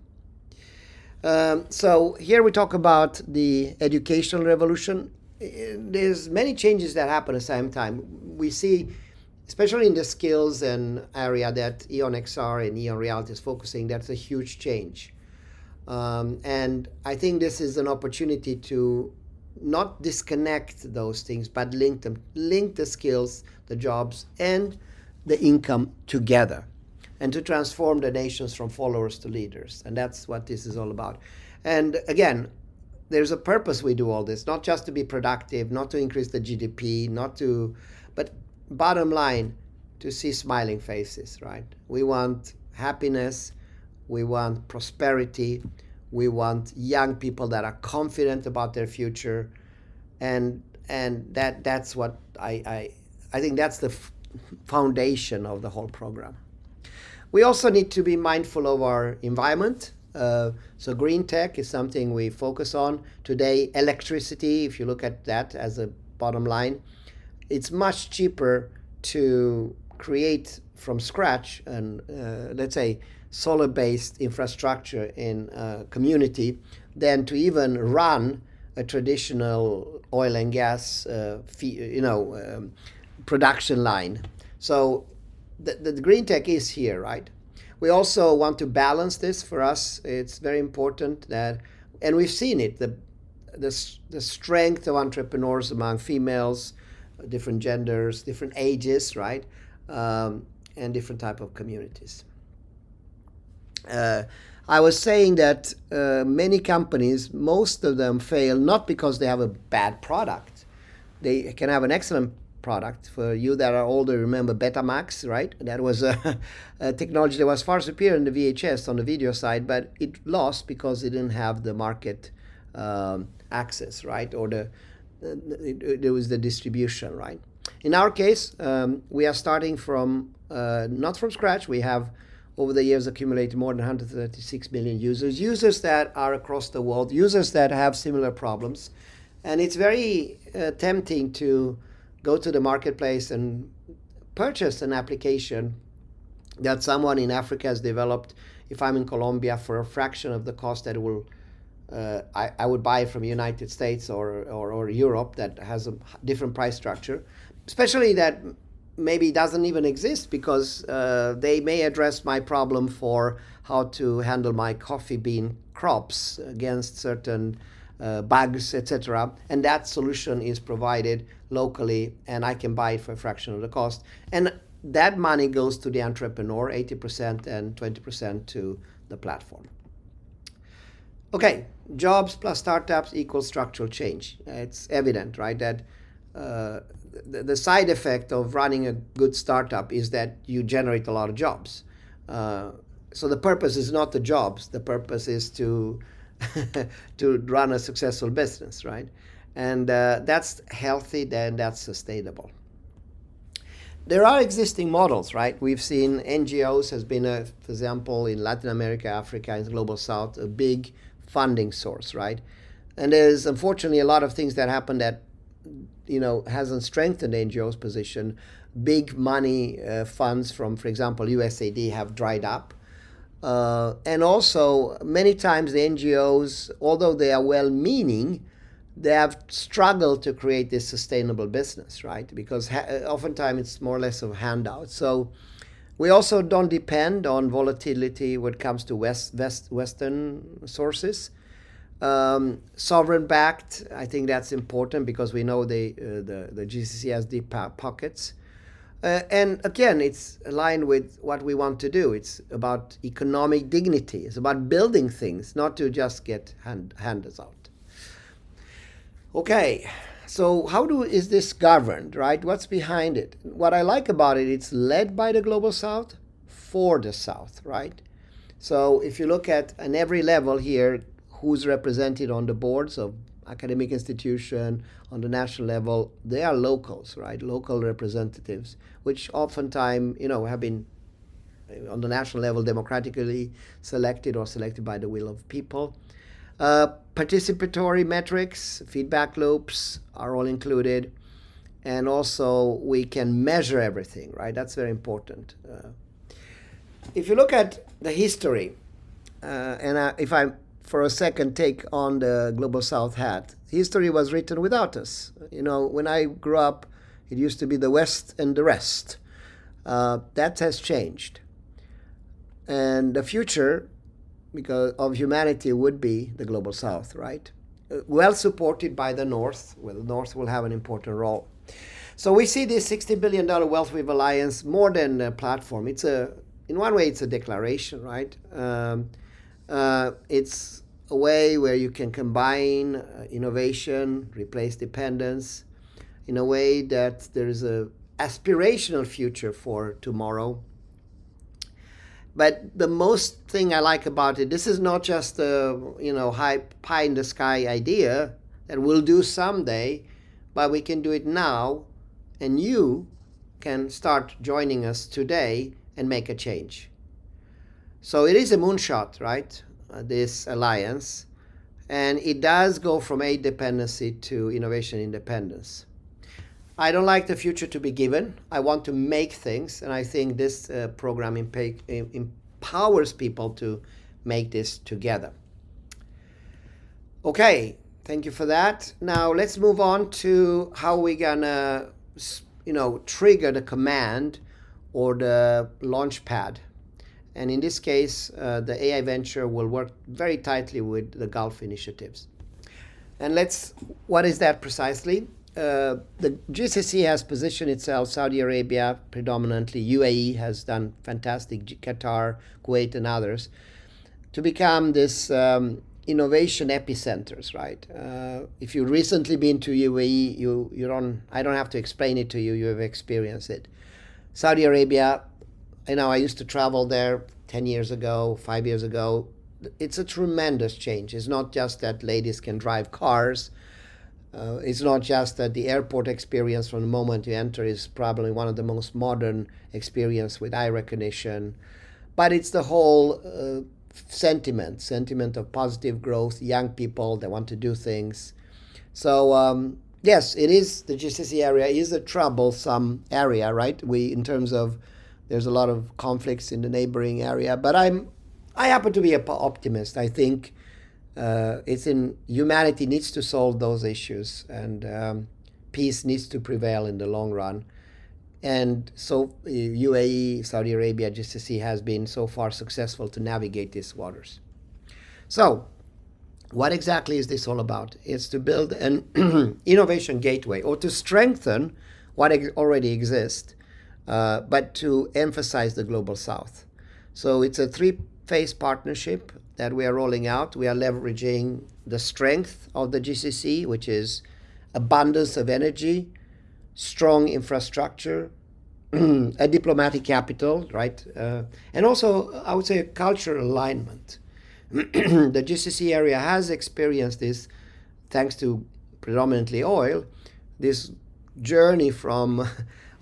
[SPEAKER 1] So here we talk about the educational revolution. There's many changes that happen at the same time. We see, especially in the skills and area that EON XR and EON Reality is focusing, that's a huge change. And I think this is an opportunity to not disconnect those things, but link them, link the skills, the jobs, and the income together, and to transform the nations from followers to leaders. And that's what this is all about. And again, there's a purpose we do all this, not just to be productive, not to increase the GDP, but bottom line, to see smiling faces, right? We want happiness, we want prosperity, we want young people that are confident about their future, and that's what I think that's the foundation of the whole program. We also need to be mindful of our environment. So green tech is something we focus on. Today, electricity, if you look at that as a bottom line, it's much cheaper to create from scratch and let's say solar-based infrastructure in a community than to even run a traditional oil and gas production line. So the green tech is here, right? We also want to balance this. For us, it's very important that, and we've seen it, the strength of entrepreneurs among females, different genders, different ages, right? And different type of communities. I was saying that many companies, most of them fail not because they have a bad product. They can have an excellent product. For you that are older, remember Betamax, right? That was a technology that was far superior in the VHS on the video side, but it lost because it didn't have the market access, right? Or there was the distribution, right? In our case, we are starting from not from scratch. We have over the years accumulated more than 136 million users that are across the world, users that have similar problems. And it's very tempting to go to the marketplace and purchase an application that someone in Africa has developed. If I'm in Colombia, for a fraction of the cost that it will, I would buy it from the United States or Europe that has a different price structure. Especially that maybe doesn't even exist because they may address my problem for how to handle my coffee bean crops against certain bugs, etc. And that solution is provided locally, and I can buy it for a fraction of the cost. And that money goes to the entrepreneur, 80% and 20% to the platform. Okay, jobs plus startups equals structural change. It's evident, right, that the side effect of running a good startup is that you generate a lot of jobs. So the purpose is not the jobs. The purpose is to to run a successful business, right? And that's healthy, then that's sustainable. There are existing models, right? We've seen NGOs has been, for example, in Latin America, Africa, and the Global South, a big funding source, right? And there's unfortunately a lot of things that happen that, hasn't strengthened NGOs' position. Big money funds from, for example, USAID have dried up. And also, many times the NGOs, although they are well-meaning, they have struggled to create this sustainable business, right? Because oftentimes it's more or less of a handout. So we also don't depend on volatility when it comes to Western sources. Sovereign-backed, I think that's important because we know the GCC has deep pockets. And again, it's aligned with what we want to do. It's about economic dignity. It's about building things, not to just get handouts out. Okay, so how is this governed, right? What's behind it? What I like about it, it's led by the Global South for the South, right? So if you look at every level here, who's represented on the boards of academic institution, on the national level, they are locals, right? Local representatives, which oftentimes, have been on the national level democratically selected or selected by the will of people. Participatory metrics, feedback loops are all included. And also we can measure everything, right? That's very important. If you look at the history, if I for a second take on the Global South hat, history was written without us. When I grew up, it used to be the West and the rest. That has changed. And the future because of humanity would be the Global South, right? Well supported by the North. Well, the North will have an important role. So we see this $60 billion Wealth Wave Alliance more than a platform. In one way, it's a declaration, right? It's a way where you can combine innovation, replace dependence, in a way that there is a aspirational future for tomorrow. But the most thing I like about it, this is not just a high pie in the sky idea that we'll do someday, but we can do it now, and you can start joining us today and make a change. So it is a moonshot, right? This alliance, and it does go from aid dependency to innovation independence. I don't like the future to be given. I want to make things, and I think this program empowers people to make this together. Okay, thank you for that. Now let's move on to how we're gonna, trigger the command or the launch pad. And in this case, the AI Venture will work very tightly with the Gulf initiatives. And what is that precisely? The GCC has positioned itself, Saudi Arabia predominantly, UAE has done fantastic, Qatar, Kuwait, and others, to become this innovation epicenters, right? If you've recently been to UAE, I don't have to explain it to you, you have experienced it. Saudi Arabia, I used to travel there 10 years ago, 5 years ago. It's a tremendous change. It's not just that ladies can drive cars. It's not just that the airport experience from the moment you enter is probably one of the most modern experience with eye recognition, but it's the whole sentiment of positive growth, young people that want to do things. So yes, it is, the GCC area is a troublesome area, right? In terms of, there's a lot of conflicts in the neighboring area, but I happen to be an optimist. I think humanity needs to solve those issues, and peace needs to prevail in the long run. And so UAE, Saudi Arabia, GCC has been so far successful to navigate these waters. So what exactly is this all about? It's to build an innovation gateway, or to strengthen what already exists, but to emphasize the global south. So it's a three-phase partnership that we are rolling out. We are leveraging the strength of the GCC, which is abundance of energy, strong infrastructure, a diplomatic capital, right? And also, I would say, a cultural alignment. The GCC area has experienced this, thanks to predominantly oil, this journey from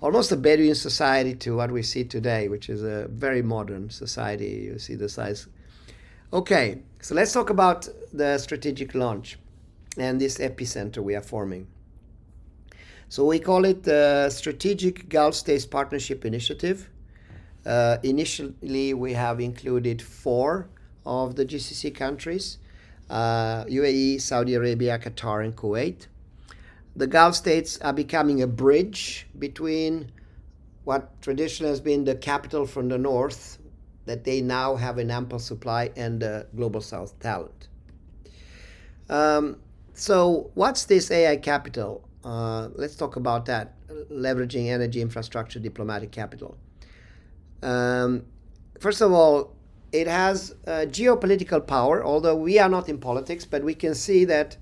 [SPEAKER 1] almost a Bedouin society to what we see today, which is a very modern society. You see the size. Okay, so let's talk about the strategic launch and this epicenter we are forming. So we call it the Strategic Gulf States Partnership Initiative. Initially, we have included 4 of the GCC countries, UAE, Saudi Arabia, Qatar, and Kuwait. The Gulf states are becoming a bridge between what traditionally has been the capital from the north, that they now have an ample supply, and the global south talent. So what's this AI capital? Let's talk about that, leveraging energy infrastructure, diplomatic capital. First of all, it has geopolitical power, although we are not in politics, but we can see that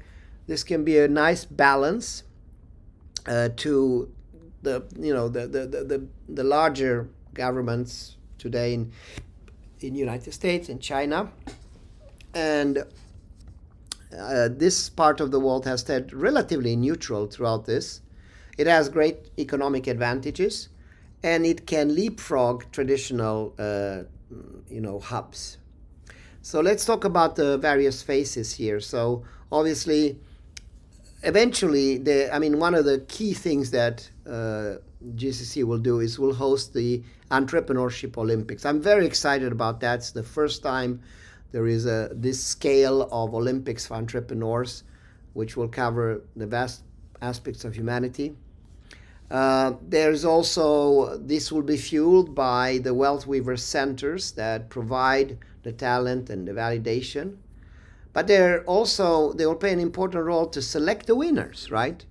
[SPEAKER 1] this can be a nice balance to the larger governments today in United States and China. And this part of the world has stayed relatively neutral throughout this. It has great economic advantages, and it can leapfrog traditional hubs. So let's talk about the various phases here. So obviously, eventually, one of the key things that GCC will do is will host the Entrepreneurship Olympics. I'm very excited about that. It's the first time there is this scale of Olympics for entrepreneurs, which will cover the vast aspects of humanity. There's also, this will be fueled by the Wealth Weaver centers that provide the talent and the validation. But they will play an important role to select the winners, right?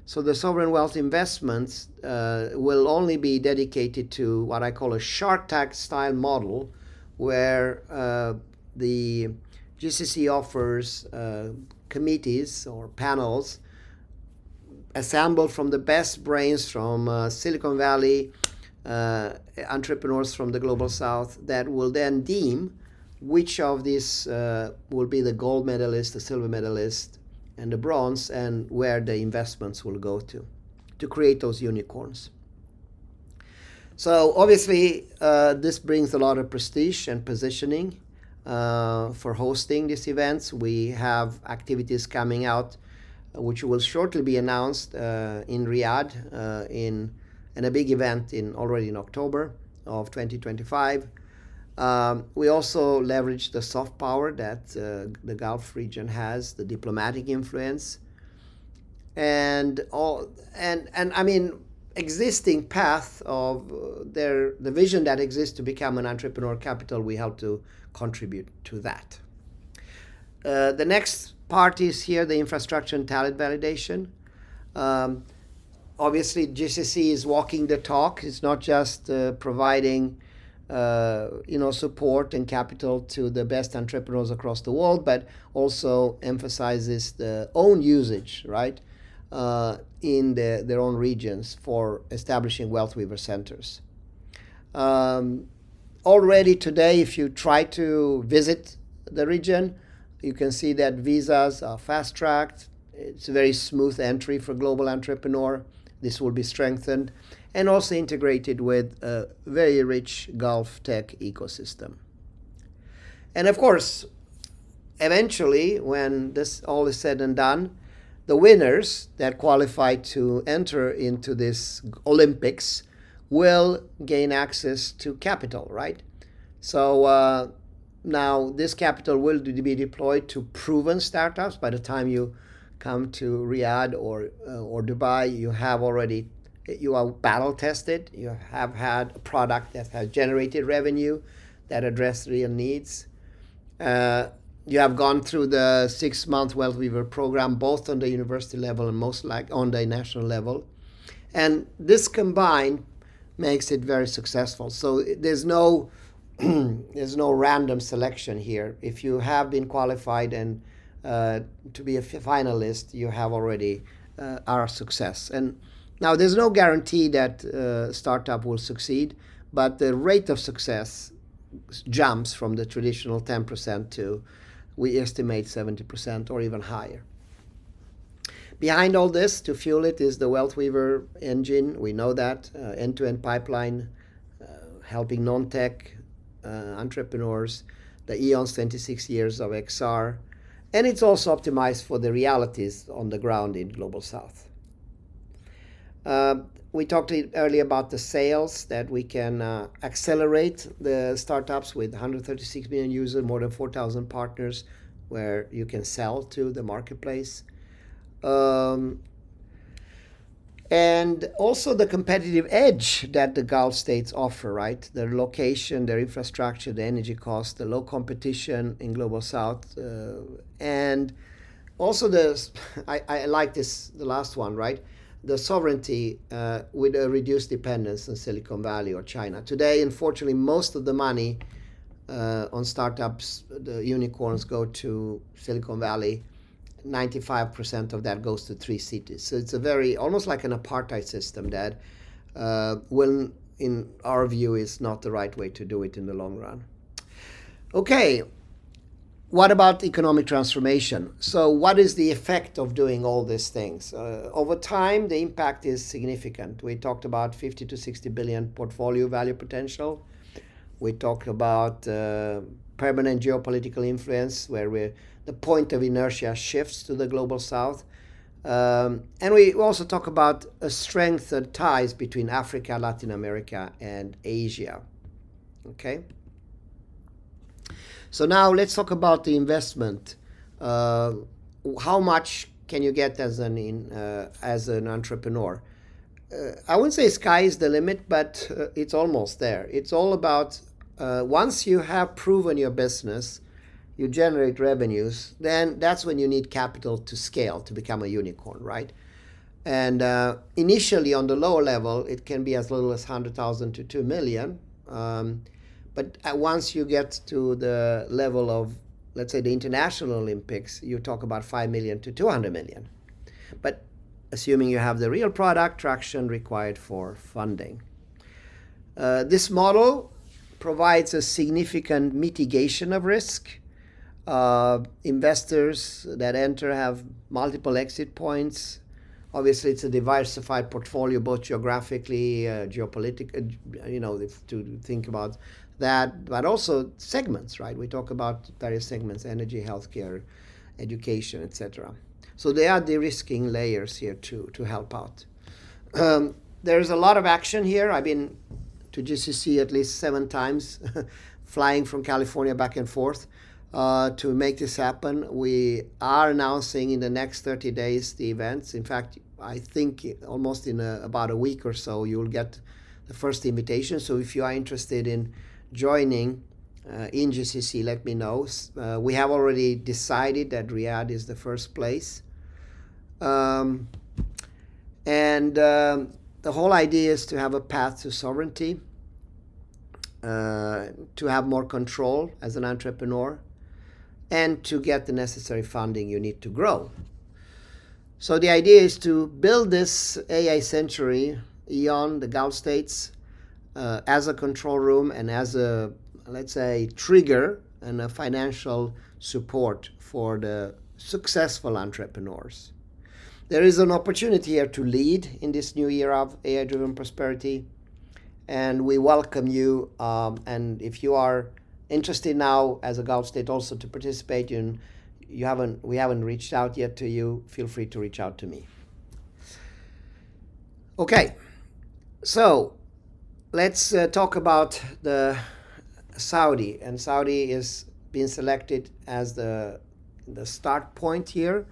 [SPEAKER 1] So the sovereign wealth investments will only be dedicated to what I call a Shark Tank style model, where the GCC offers committees or panels assembled from the best brains from Silicon Valley, entrepreneurs from the global south, that will then deem which of these will be the gold medalist, the silver medalist, and the bronze, and where the investments will go to create those unicorns. So obviously, this brings a lot of prestige and positioning for hosting these events. We have activities coming out which will shortly be announced in Riyadh in a big event already in October of 2025. We also leverage the soft power that the Gulf region has, the diplomatic influence, and existing path of the vision that exists to become an entrepreneur capital. We help to contribute to that. The next part is here, the infrastructure and talent validation. Obviously, GCC is walking the talk. It's not just providing support and capital to the best entrepreneurs across the world, but also emphasizes the own usage, right, in their own regions for establishing Wealth Weaver centers. Already today, if you try to visit the region, you can see that visas are fast-tracked. It's a very smooth entry for global entrepreneur. This will be strengthened and also integrated with a very rich Gulf tech ecosystem. And of course, eventually, when this all is said and done, the winners that qualify to enter into this Olympics will gain access to capital, right? So now this capital will be deployed to proven startups. By the time you come to Riyadh or Dubai, you have already You are battle tested. You have had a product that has generated revenue that address real needs. You have gone through the 6-month Wealth Weaver program, both on the university level and most like on the national level. And this combined makes it very successful. So there's no there's no random selection here. If you have been qualified and to be a finalist, you have already are a success. And now there's no guarantee that startup will succeed, but the rate of success jumps from the traditional 10% to, we estimate, 70% or even higher. Behind all this, to fuel it, is the Wealth Weaver engine. We know that end-to-end pipeline, helping non-tech entrepreneurs, the EON's 26 years of XR, and it's also optimized for the realities on the ground in Global South. We talked earlier about the sales, that we can accelerate the startups with 136 million users, more than 4,000 partners where you can sell to the marketplace. And also the competitive edge that the Gulf states offer, right? Their location, their infrastructure, the energy cost, the low competition in Global South, and also I like this, the last one, right? The sovereignty with a reduced dependence on Silicon Valley or China. Today, unfortunately, most of the money on startups, the unicorns, go to Silicon Valley. 95% of that goes to 3 cities. So it's a very, almost like an apartheid system that, when in our view, is not the right way to do it in the long run. Okay, what about economic transformation? So what is the effect of doing all these things? Over time, the impact is significant. We talked about 50 to 60 billion portfolio value potential. We talked about permanent geopolitical influence, where the point of inertia shifts to the Global South. And we also talk about a strengthened ties between Africa, Latin America, and Asia. Okay? So now let's talk about the investment. How much can you get as an entrepreneur? I wouldn't say sky is the limit, but it's almost there. It's all about once you have proven your business, you generate revenues, then that's when you need capital to scale, to become a unicorn, right? And initially on the lower level, it can be as little as 100,000 to 2 million. But once you get to the level of, let's say, the International Olympics, you talk about 5 million to 200 million. But assuming you have the real product, traction required for funding. This model provides a significant mitigation of risk. Investors that enter have multiple exit points. Obviously, it's a diversified portfolio, both geographically, geopolitical, to think about that, but also segments, right? We talk about various segments: energy, healthcare, education, etc. So they are de-risking layers here to help out. There's a lot of action here. I've been to GCC at least 7 times, flying from California back and forth. To make this happen, we are announcing in the next 30 days the events. In fact, I think almost in about a week or so, you'll get the first invitation. So if you are interested in joining in GCC, let me know. We have already decided that Riyadh is the first place. And the whole idea is to have a path to sovereignty, to have more control as an entrepreneur, and to get the necessary funding you need to grow. So the idea is to build this AI century, EON, the Gulf states, as a control room and as a, let's say, trigger and a financial support for the successful entrepreneurs. There is an opportunity here to lead in this new era of AI-driven prosperity, and we welcome you. And if you are interested now as a Gulf state also to participate, we haven't reached out yet to you, feel free to reach out to me. Okay, so let's talk about the Saudi. And Saudi is being selected as the start point here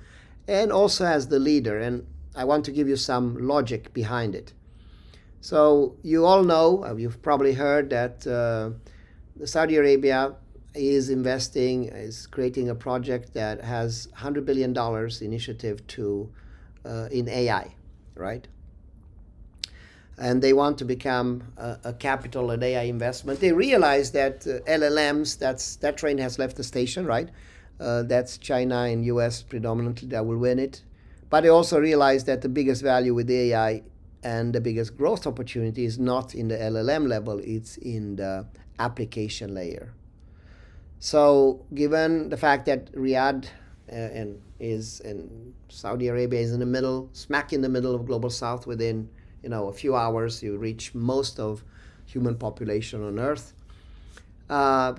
[SPEAKER 1] and also as the leader. And I want to give you some logic behind it. So you all know, you've probably heard that Saudi Arabia is creating a project that has $100 billion initiative in AI, right? And they want to become a capital and AI investment. They realize that LLMs, that train has left the station, right? That's China and US predominantly that will win it. But they also realize that the biggest value with the AI and the biggest growth opportunity is not in the LLM level, it's in the application layer. So, given the fact that Riyadh and Saudi Arabia is in the middle, smack in the middle of global south, within a few hours you reach most of human population on Earth.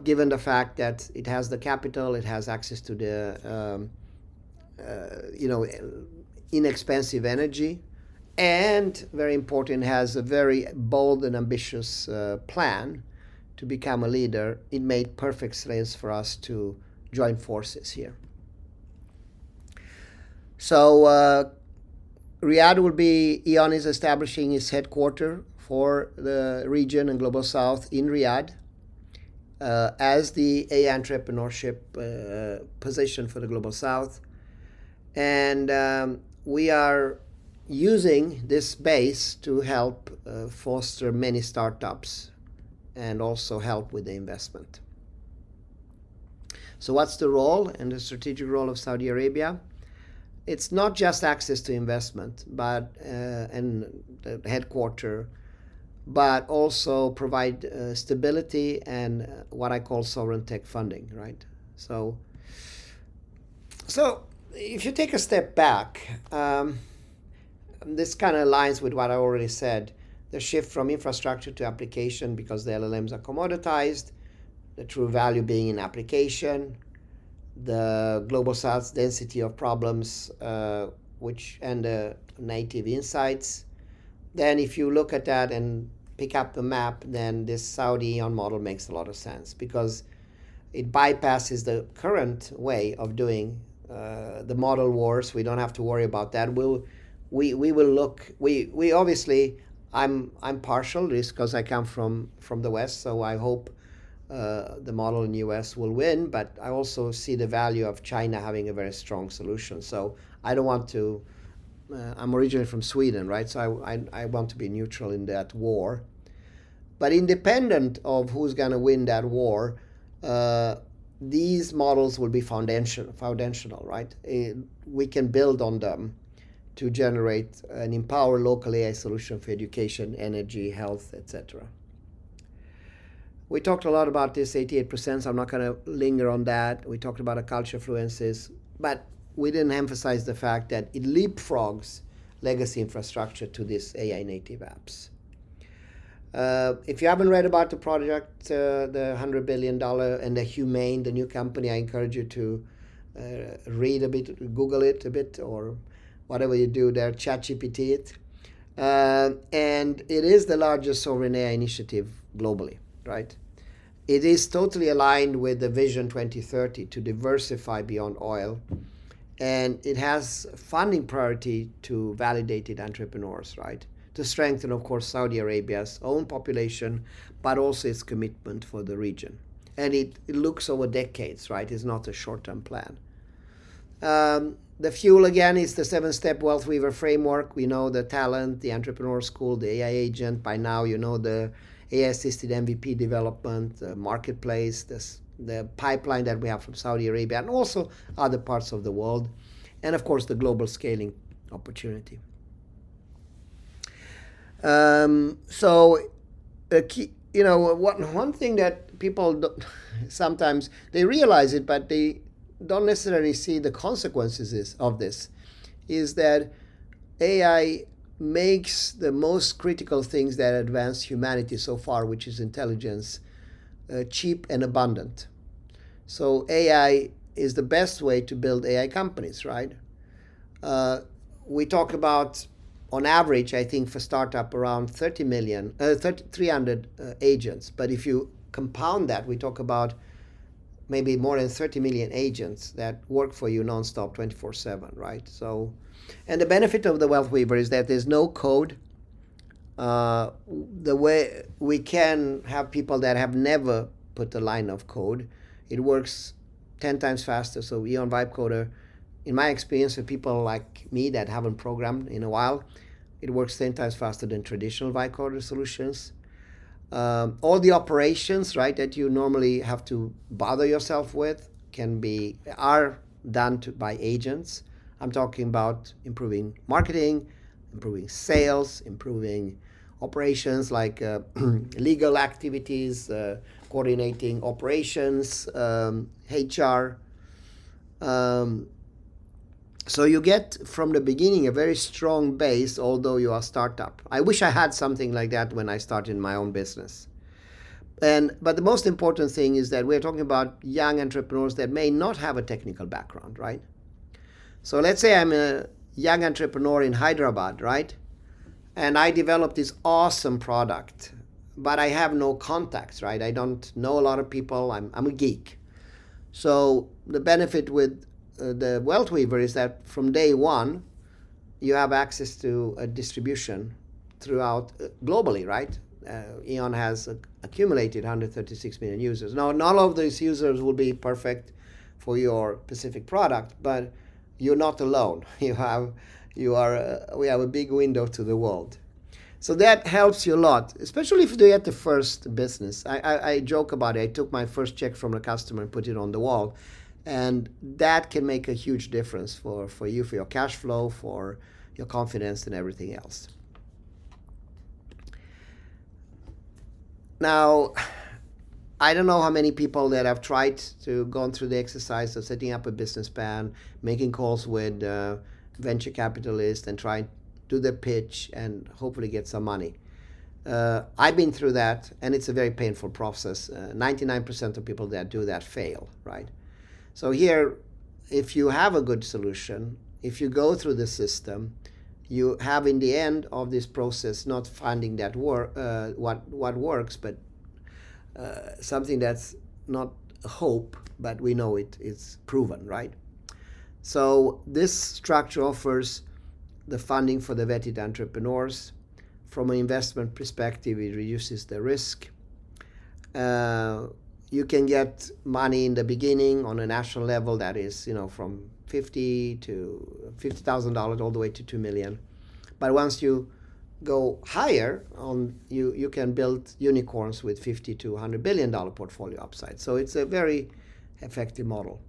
[SPEAKER 1] Given the fact that it has the capital, it has access to the inexpensive energy, and very important, has a very bold and ambitious plan to become a leader, it made perfect sense for us to join forces here. So Riyadh will be, EON is establishing its headquarters for the region and global south in Riyadh as the AI entrepreneurship position for the global south. And we are using this base to help foster many startups and also help with the investment. So what's the role and the strategic role of Saudi Arabia? It's not just access to investment, but and the headquarters, but also provide stability and what I call sovereign tech funding, right? So if you take a step back, this kind of aligns with what I already said. The shift from infrastructure to application, because the LLMs are commoditized, the true value being in application, the global south's density of problems, and the native insights. Then if you look at that and pick up the map, then this Saudi EON model makes a lot of sense, because it bypasses the current way of doing the model wars. We don't have to worry about that. We will look. We obviously, I'm partial this because I come from the West, so I hope the model in the US will win, but I also see the value of China having a very strong solution. So I don't want to, I'm originally from Sweden, right? So I want to be neutral in that war. But independent of who's going to win that war, these models will be foundational, right? We can build on them to generate and empower local AI solution for education, energy, health, etc. We talked a lot about this 88%, so I'm not going to linger on that. We talked about the culture fluences, but we didn't emphasize the fact that it leapfrogs legacy infrastructure to these AI native apps. If you haven't read about the project, the $100 billion and the Humane, the new company, I encourage you to read a bit, Google it a bit, or whatever you do there, ChatGPT it. And it is the largest sovereign AI initiative globally, right? It is totally aligned with the Vision 2030 to diversify beyond oil. And it has funding priority to validated entrepreneurs, right? To strengthen, of course, Saudi Arabia's own population, but also its commitment for the region. And it looks over decades, right? It's not a short-term plan. The fuel, again, is the 7-step Wealth Weaver framework. We know the talent, the entrepreneur school, the AI agent. By now, you know the AI-assisted MVP development, the marketplace, the pipeline that we have from Saudi Arabia, and also other parts of the world. And, of course, the global scaling opportunity. So, one thing that people sometimes, they realize it, but they don't necessarily see the consequences of this, is that AI makes the most critical things that advance humanity so far, which is intelligence, cheap and abundant. So AI is the best way to build AI companies, right? We talk about, on average, I think for startup, around 300 agents. But if you compound that, we talk about maybe more than 30 million agents that work for you nonstop 24/7, right? So, and the benefit of the Wealth Weaver is that there's no code, The way we can have people that have never put a line of code, it works 10 times faster. So EON Vibe Coder, in my experience with people like me that haven't programmed in a while, it works 10 times faster than traditional Vibe Coder solutions. All the operations, right, that you normally have to bother yourself with are done by agents. I'm talking about improving marketing, improving sales, improving operations like legal activities, coordinating operations, HR. Um, so you get from the beginning a very strong base, although you are a startup. I wish I had something like that when I started my own business. But the most important thing is that we're talking about young entrepreneurs that may not have a technical background, right? So let's say I'm a young entrepreneur in Hyderabad, right? And I developed this awesome product, but I have no contacts, right? I don't know a lot of people. I'm a geek. So the benefit with the Wealth Weaver is that from day one, you have access to a distribution throughout globally, right? EON has accumulated 136 million users. Now, not all of these users will be perfect for your specific product, but you're not alone. We have a big window to the world. So that helps you a lot, especially if you're at the first business. I joke about it. I took my first check from a customer and put it on the wall. And that can make a huge difference for you, for your cash flow, for your confidence and everything else. Now, I don't know how many people that have tried to go through the exercise of setting up a business plan, making calls with venture capitalists and trying to do the pitch and hopefully get some money. I've been through that, and it's a very painful process. 99% of people that do that fail, right? So here, if you have a good solution, if you go through the system, you have in the end of this process not finding that what works, but something that's not a hope, but we know it's proven, right? So this structure offers the funding for the vetted entrepreneurs. From an investment perspective, it reduces the risk. You can get money in the beginning on a national level that is, from $50,000 all the way to $2 million. But once you go higher, you can build unicorns with $50 to $100 billion portfolio upside. So it's a very effective model.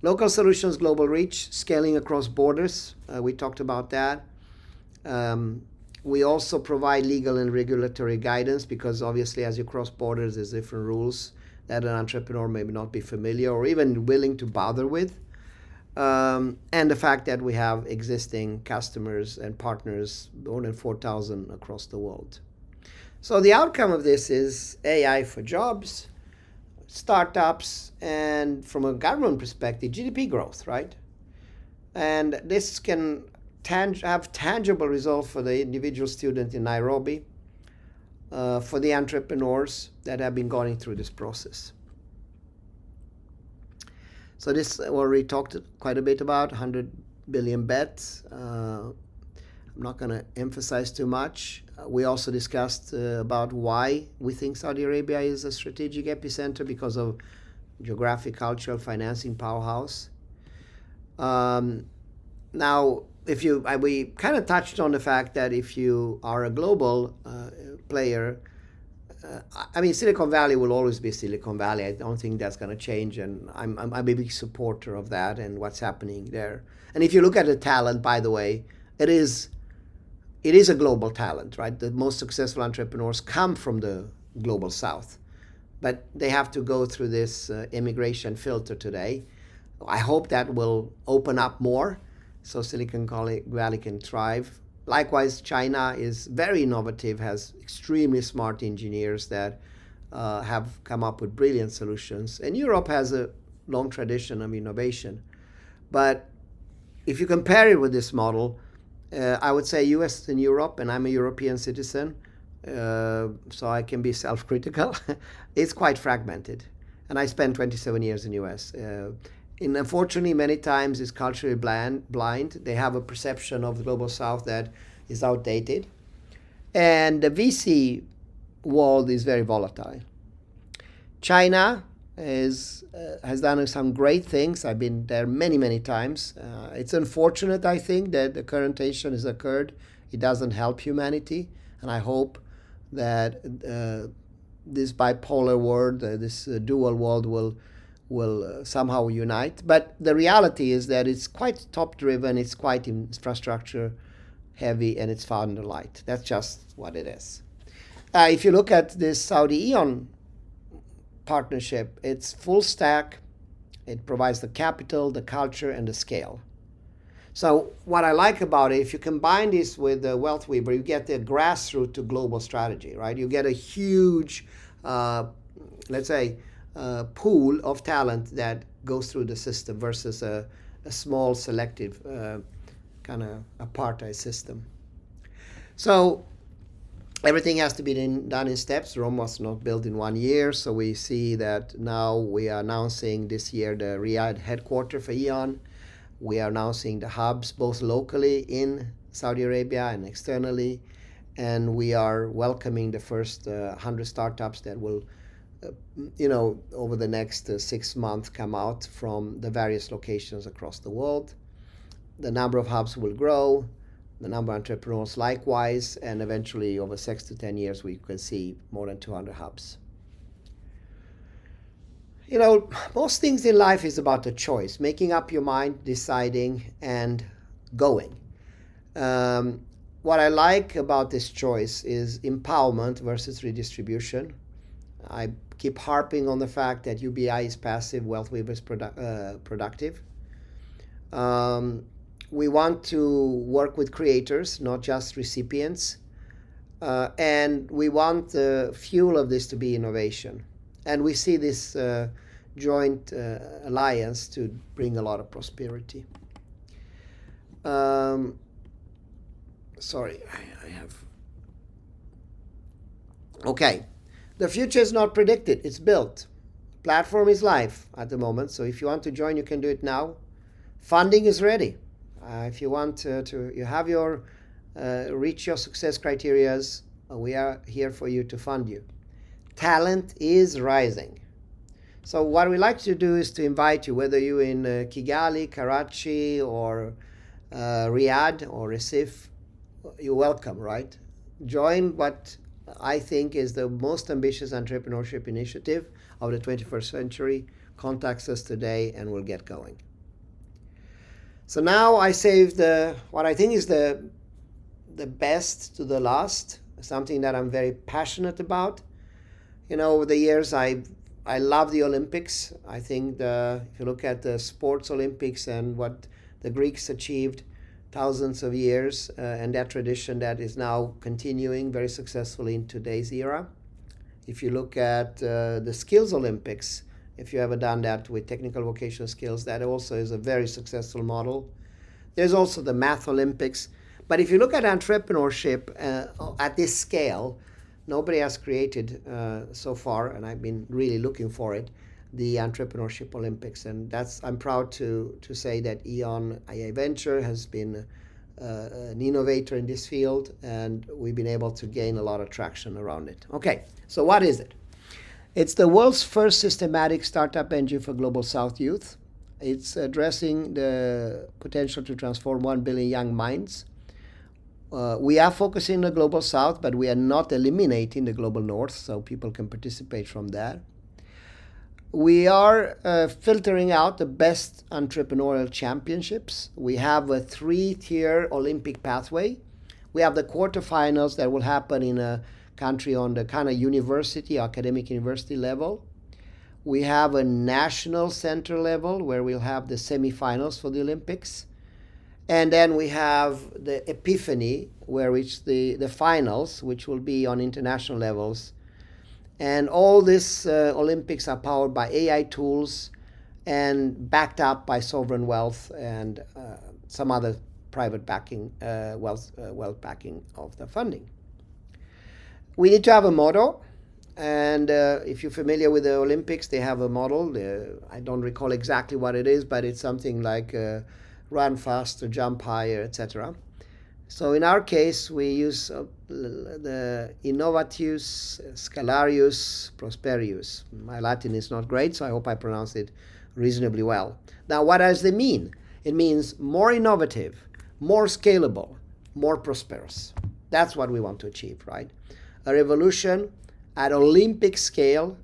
[SPEAKER 1] Local solutions, global reach, scaling across borders. We talked about that. We also provide legal and regulatory guidance because obviously as you cross borders, there's different rules that an entrepreneur may not be familiar or even willing to bother with. And the fact that we have existing customers and partners, more than 4,000 across the world. So the outcome of this is AI for jobs, startups, and from a government perspective, GDP growth, right? And this can have tangible results for the individual student in Nairobi, for the entrepreneurs that have been going through this process. So this already talked quite a bit about 100 billion bets. I'm not going to emphasize too much. We also discussed about why we think Saudi Arabia is a strategic epicenter because of geographic, cultural, financing powerhouse. Now, we kind of touched on the fact that if you are a global player, Silicon Valley will always be Silicon Valley. I don't think that's going to change, and I'm a big supporter of that and what's happening there. And if you look at the talent, by the way, it is a global talent, right? The most successful entrepreneurs come from the global South, but they have to go through this immigration filter today. I hope that will open up more so Silicon Valley can thrive. Likewise, China is very innovative, has extremely smart engineers that have come up with brilliant solutions. And Europe has a long tradition of innovation. But if you compare it with this model, I would say US and Europe, and I'm a European citizen, so I can be self-critical, it's quite fragmented. And I spent 27 years in US. And unfortunately, many times it's culturally blind. They have a perception of the global South that is outdated. And the VC world is very volatile. China has done some great things. I've been there many, many times. It's unfortunate, I think, that the current tension has occurred. It doesn't help humanity, and I hope that this bipolar world, this dual world, will somehow unite. But the reality is that it's quite top-driven, it's quite infrastructure heavy, and it's founder light. That's just what it is. If you look at this Saudi EON partnership, it's full stack. It provides the capital, the culture, and the scale. So what I like about it, if you combine this with the Wealth Weaver, you get the grassroots to global strategy, right? You get a huge, let's say, pool of talent that goes through the system versus a small selective kind of apartheid system. So everything has to be done in steps. Rome was not built in 1 year, so we see that now we are announcing this year the Riyadh headquarters for EON. We are announcing the hubs both locally in Saudi Arabia and externally, and we are welcoming the first 100 startups that will, over the next 6 months come out from the various locations across the world. The number of hubs will grow, the number of entrepreneurs likewise, and eventually over 6 to 10 years we can see more than 200 hubs. Most things in life is about a choice, making up your mind, deciding, and going. What I like about this choice is empowerment versus redistribution. I keep harping on the fact that UBI is passive, Wealth Weaver is productive. We want to work with creators, not just recipients. And we want the fuel of this to be innovation. And we see this joint alliance to bring a lot of prosperity. Sorry, I have... Okay. The future is not predicted, it's built. Platform is live at the moment, so if you want to join, you can do it now. Funding is ready. If you want you have your reach your success criterias, we are here for you to fund you. Talent is rising. So what we like to do is to invite you, whether you're in Kigali, Karachi, or Riyadh or Recife, you're welcome, right? Join what I think is the most ambitious entrepreneurship initiative of the 21st century. Contact us today and we'll get going. So now I saved what I think is the best to the last, something that I'm very passionate about. Over the years, I love the Olympics. I think if you look at the sports Olympics and what the Greeks achieved thousands of years, and that tradition that is now continuing very successfully in today's era. If you look at the skills Olympics, if you ever done that with technical vocational skills, that also is a very successful model. There's also the math Olympics. But if you look at entrepreneurship at this scale, nobody has created so far, and I've been really looking for it, the Entrepreneurship Olympics. And I'm proud to say that EON AI Venture has been an innovator in this field, and we've been able to gain a lot of traction around it. Okay, so what is it? It's the world's first systematic startup engine for Global South youth. It's addressing the potential to transform 1 billion young minds. We are focusing on the Global South, but we are not eliminating the Global North, so people can participate from there. We are filtering out the best entrepreneurial championships. We have a 3-tier Olympic pathway. We have the quarterfinals that will happen in a country on the kind of university, academic university level. We have a national center level where we'll have the semifinals for the Olympics. And then we have the epiphany, which the finals, which will be on international levels. And all these Olympics are powered by AI tools and backed up by sovereign wealth and some other private backing, wealth backing of the funding. We need to have a motto. And if you're familiar with the Olympics, they have a model. I don't recall exactly what it is, but it's something like run faster, jump higher, etc. So in our case, we use the Innovatius Scalarius Prosperius. My Latin is not great, so I hope I pronounce it reasonably well. Now, what does it mean? It means more innovative, more scalable, more prosperous. That's what we want to achieve, right? A revolution at Olympic scale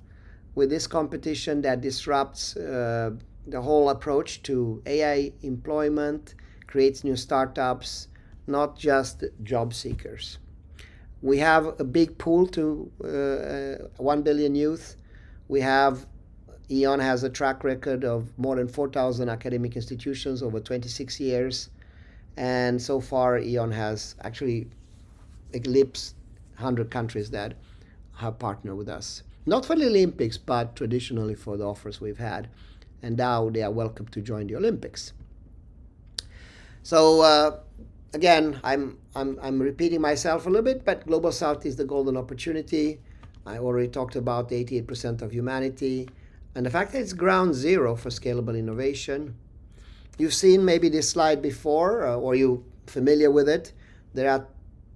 [SPEAKER 1] with this competition that disrupts the whole approach to AI employment, creates new startups, not just job seekers. We have a big pool to 1 billion youth. We have, EON has a track record of more than 4,000 academic institutions over 26 years. And so far, EON has actually eclipsed 100 countries that have partnered with us. Not for the Olympics, but traditionally for the offers we've had. And now they are welcome to join the Olympics. So again, I'm repeating myself a little bit, but Global South is the golden opportunity. I already talked about 88% of humanity and the fact that it's ground zero for scalable innovation. You've seen maybe this slide before, or you're familiar with it. There are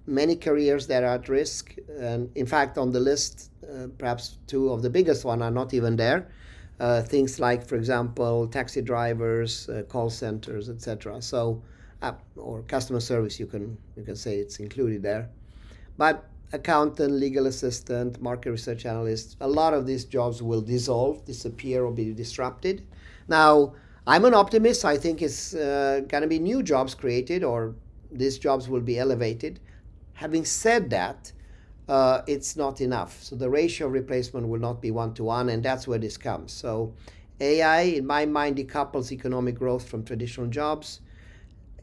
[SPEAKER 1] many careers that are at risk, and in fact, on the list, perhaps two of the biggest ones are not even there. Things like, for example, taxi drivers, call centers, etc. So, or customer service, you can say it's included there. But accountant, legal assistant, market research analyst, a lot of these jobs will dissolve, disappear, or be disrupted. Now, I'm an optimist. I think it's going to be new jobs created, or these jobs will be elevated. Having said that, it's not enough. So the ratio of replacement will not be 1-to-1, and that's where this comes. So AI, in my mind, decouples economic growth from traditional jobs.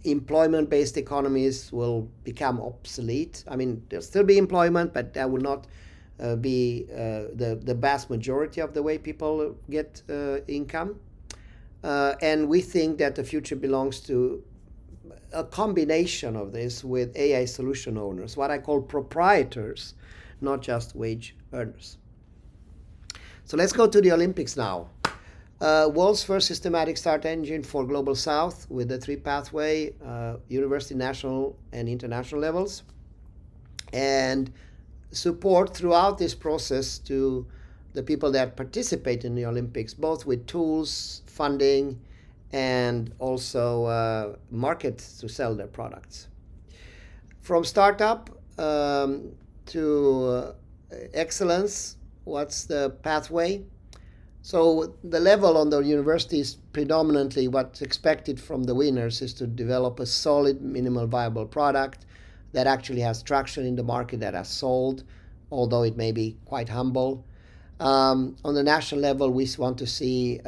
[SPEAKER 1] Employment-based economies will become obsolete. I mean, there'll still be employment, but that will not be the vast majority of the way people get income. And we think that the future belongs to a combination of this with AI solution owners, what I call proprietors, not just wage earners. So let's go to the Olympics now. World's first systematic start engine for Global South with the 3 pathway, university, national, and international levels. And support throughout this process to the people that participate in the Olympics, both with tools, funding, and also markets to sell their products. From startup to excellence, what's the pathway? So the level on the university is predominantly what's expected from the winners is to develop a solid minimal viable product that actually has traction in the market, that has sold, although it may be quite humble. On the national level, we want to see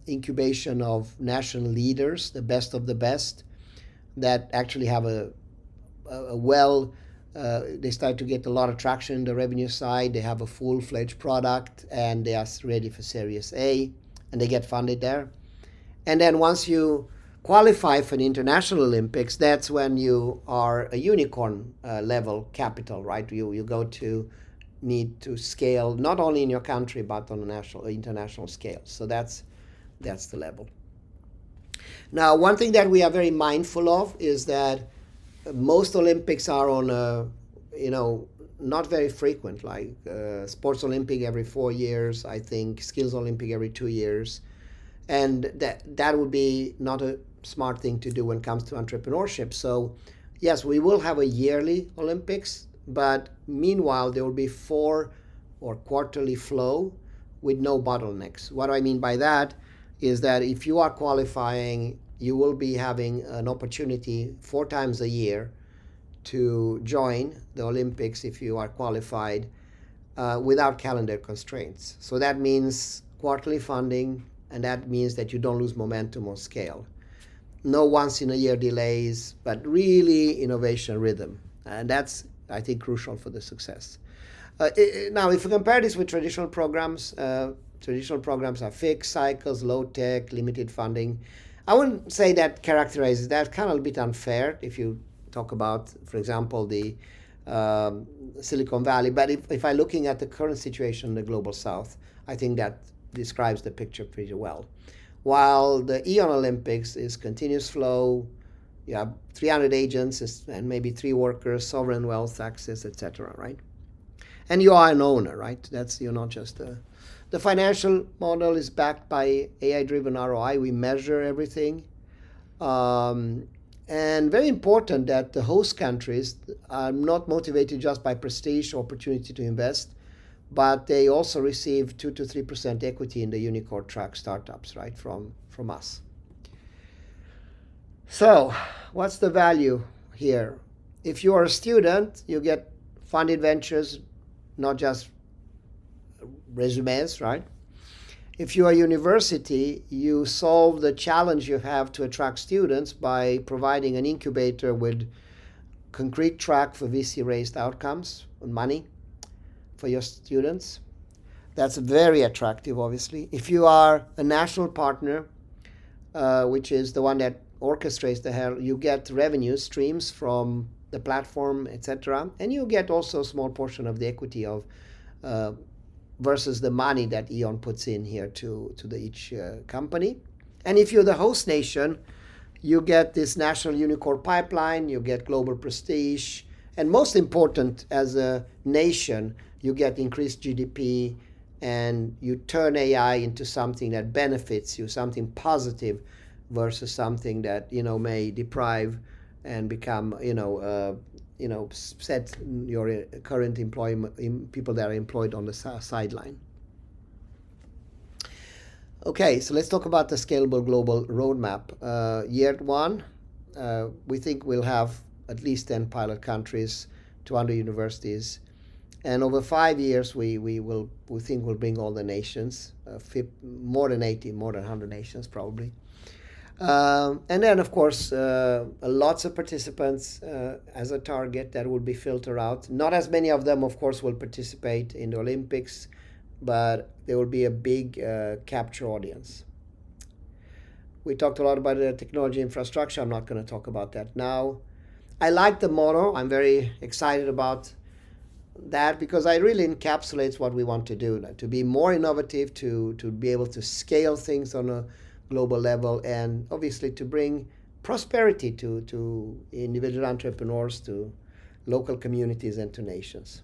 [SPEAKER 1] incubation of national leaders, the best of the best, that actually have they start to get a lot of traction in the revenue side. They have a full-fledged product, and they are ready for Series A, and they get funded there. And then once you qualify for the International Olympics, that's when you are a unicorn level capital, right? You go to need to scale not only in your country but on a national, international scale. So that's the level. Now, one thing that we are very mindful of is that most Olympics are on not very frequent, like Sports Olympic every 4 years, I think Skills Olympic every 2 years. And that would be not a smart thing to do when it comes to entrepreneurship. So yes, we will have a yearly Olympics, but meanwhile there will be 4 or quarterly flow with no bottlenecks. What do I mean by that is that if you are qualifying, you will be having an opportunity 4 times a year to join the Olympics if you are qualified without calendar constraints. So that means quarterly funding, and that means that you don't lose momentum or scale. No once-in-a-year delays, but really innovation rhythm. And that's, I think, crucial for the success. Now, if we compare this with traditional programs are fixed cycles, low tech, limited funding. I wouldn't say that characterizes that. Kind of a bit unfair if you talk about, for example, the Silicon Valley. But if I'm looking at the current situation in the Global South, I think that describes the picture pretty well. While the EON Olympics is continuous flow, You have 300 agents and maybe 3 workers, sovereign wealth access, etc. Right? And you are an owner, right? You're not just a. The financial model is backed by AI-driven ROI. We measure everything. And very important that the host countries are not motivated just by prestige or opportunity to invest, but they also receive 2 to 3% equity in the unicorn track startups, right, from us. So what's the value here? If you are a student, you get funded ventures, not just resumes, right? If you are a university, you solve the challenge you have to attract students by providing an incubator with concrete track for VC-raised outcomes and money for your students. That's very attractive, obviously. If you are a national partner, which is the one that orchestrates the hell, you get revenue streams from the platform, etc. And you get also a small portion of the equity of versus the money that EON puts in here to each company. And if you're the host nation, you get this national unicorn pipeline, you get global prestige, and most important, as a nation, you get increased GDP, and you turn AI into something that benefits you, something positive, versus something that may deprive and become set your current employment people that are employed on the sideline. Okay, so let's talk about the scalable global roadmap. Year 1, we think we'll have at least 10 pilot countries, 200 universities, and over 5 years we think we'll bring all the nations, more than 80, more than 100 nations probably. And then, of course, lots of participants as a target that will be filtered out. Not as many of them, of course, will participate in the Olympics, but there will be a big capture audience. We talked a lot about the technology infrastructure. I'm not going to talk about that now. I like the motto. I'm very excited about that because it really encapsulates what we want to do, to be more innovative, to be able to scale things on a global level, and obviously to bring prosperity to individual entrepreneurs, to local communities, and to nations.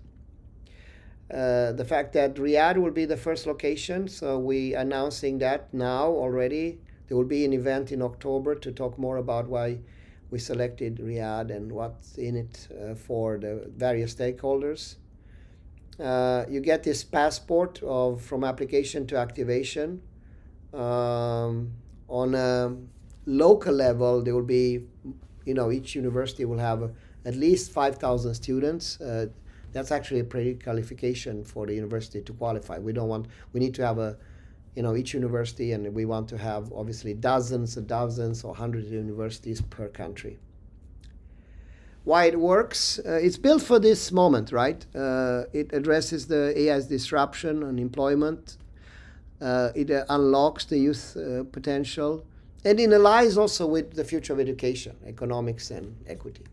[SPEAKER 1] The fact that Riyadh will be the first location, so we are announcing that now already. There will be an event in October to talk more about why we selected Riyadh and what's in it for the various stakeholders. You get this passport from application to activation. On a local level, there will be, each university will have at least 5,000 students. That's actually a pre-qualification for the university to qualify. We need to have each university, and we want to have obviously dozens and dozens or hundreds of universities per country. Why it works? It's built for this moment, right? It addresses the AI's disruption and employment. It unlocks the youth potential, and it aligns also with the future of education, economics, and equity.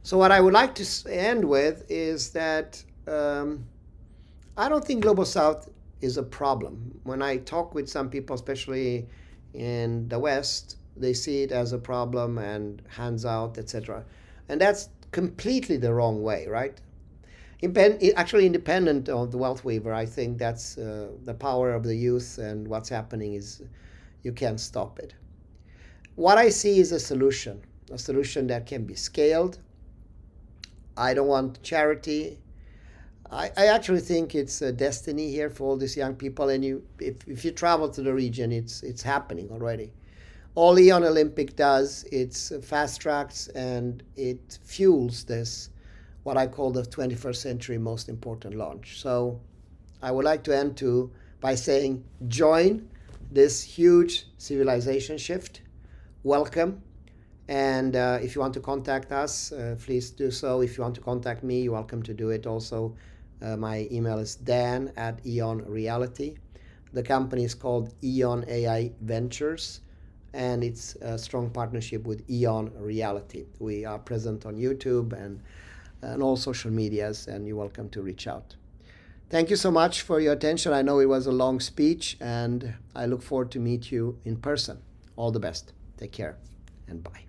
[SPEAKER 1] So what I would like to end with is that I don't think Global South is a problem. When I talk with some people, especially in the West, they see it as a problem and hands out, etc. And that's completely the wrong way, right? Actually, independent of the wealth waiver, I think that's the power of the youth, and what's happening is you can't stop it. What I see is a solution that can be scaled. I don't want charity. I actually think it's a destiny here for all these young people, and if you travel to the region, it's happening already. All EON Olympic does, it's fast tracks, and it fuels this, what I call the 21st century most important launch. So I would like to end by saying, join this huge civilization shift. Welcome. And if you want to contact us, please do so. If you want to contact me, you're welcome to do it also. My email is dan@EON Reality. The company is called EON AI Ventures, and it's a strong partnership with EON Reality. We are present on YouTube and all social medias, and you're welcome to reach out. Thank you so much for your attention. I know it was a long speech, and I look forward to meet you in person. All the best. Take care, and bye.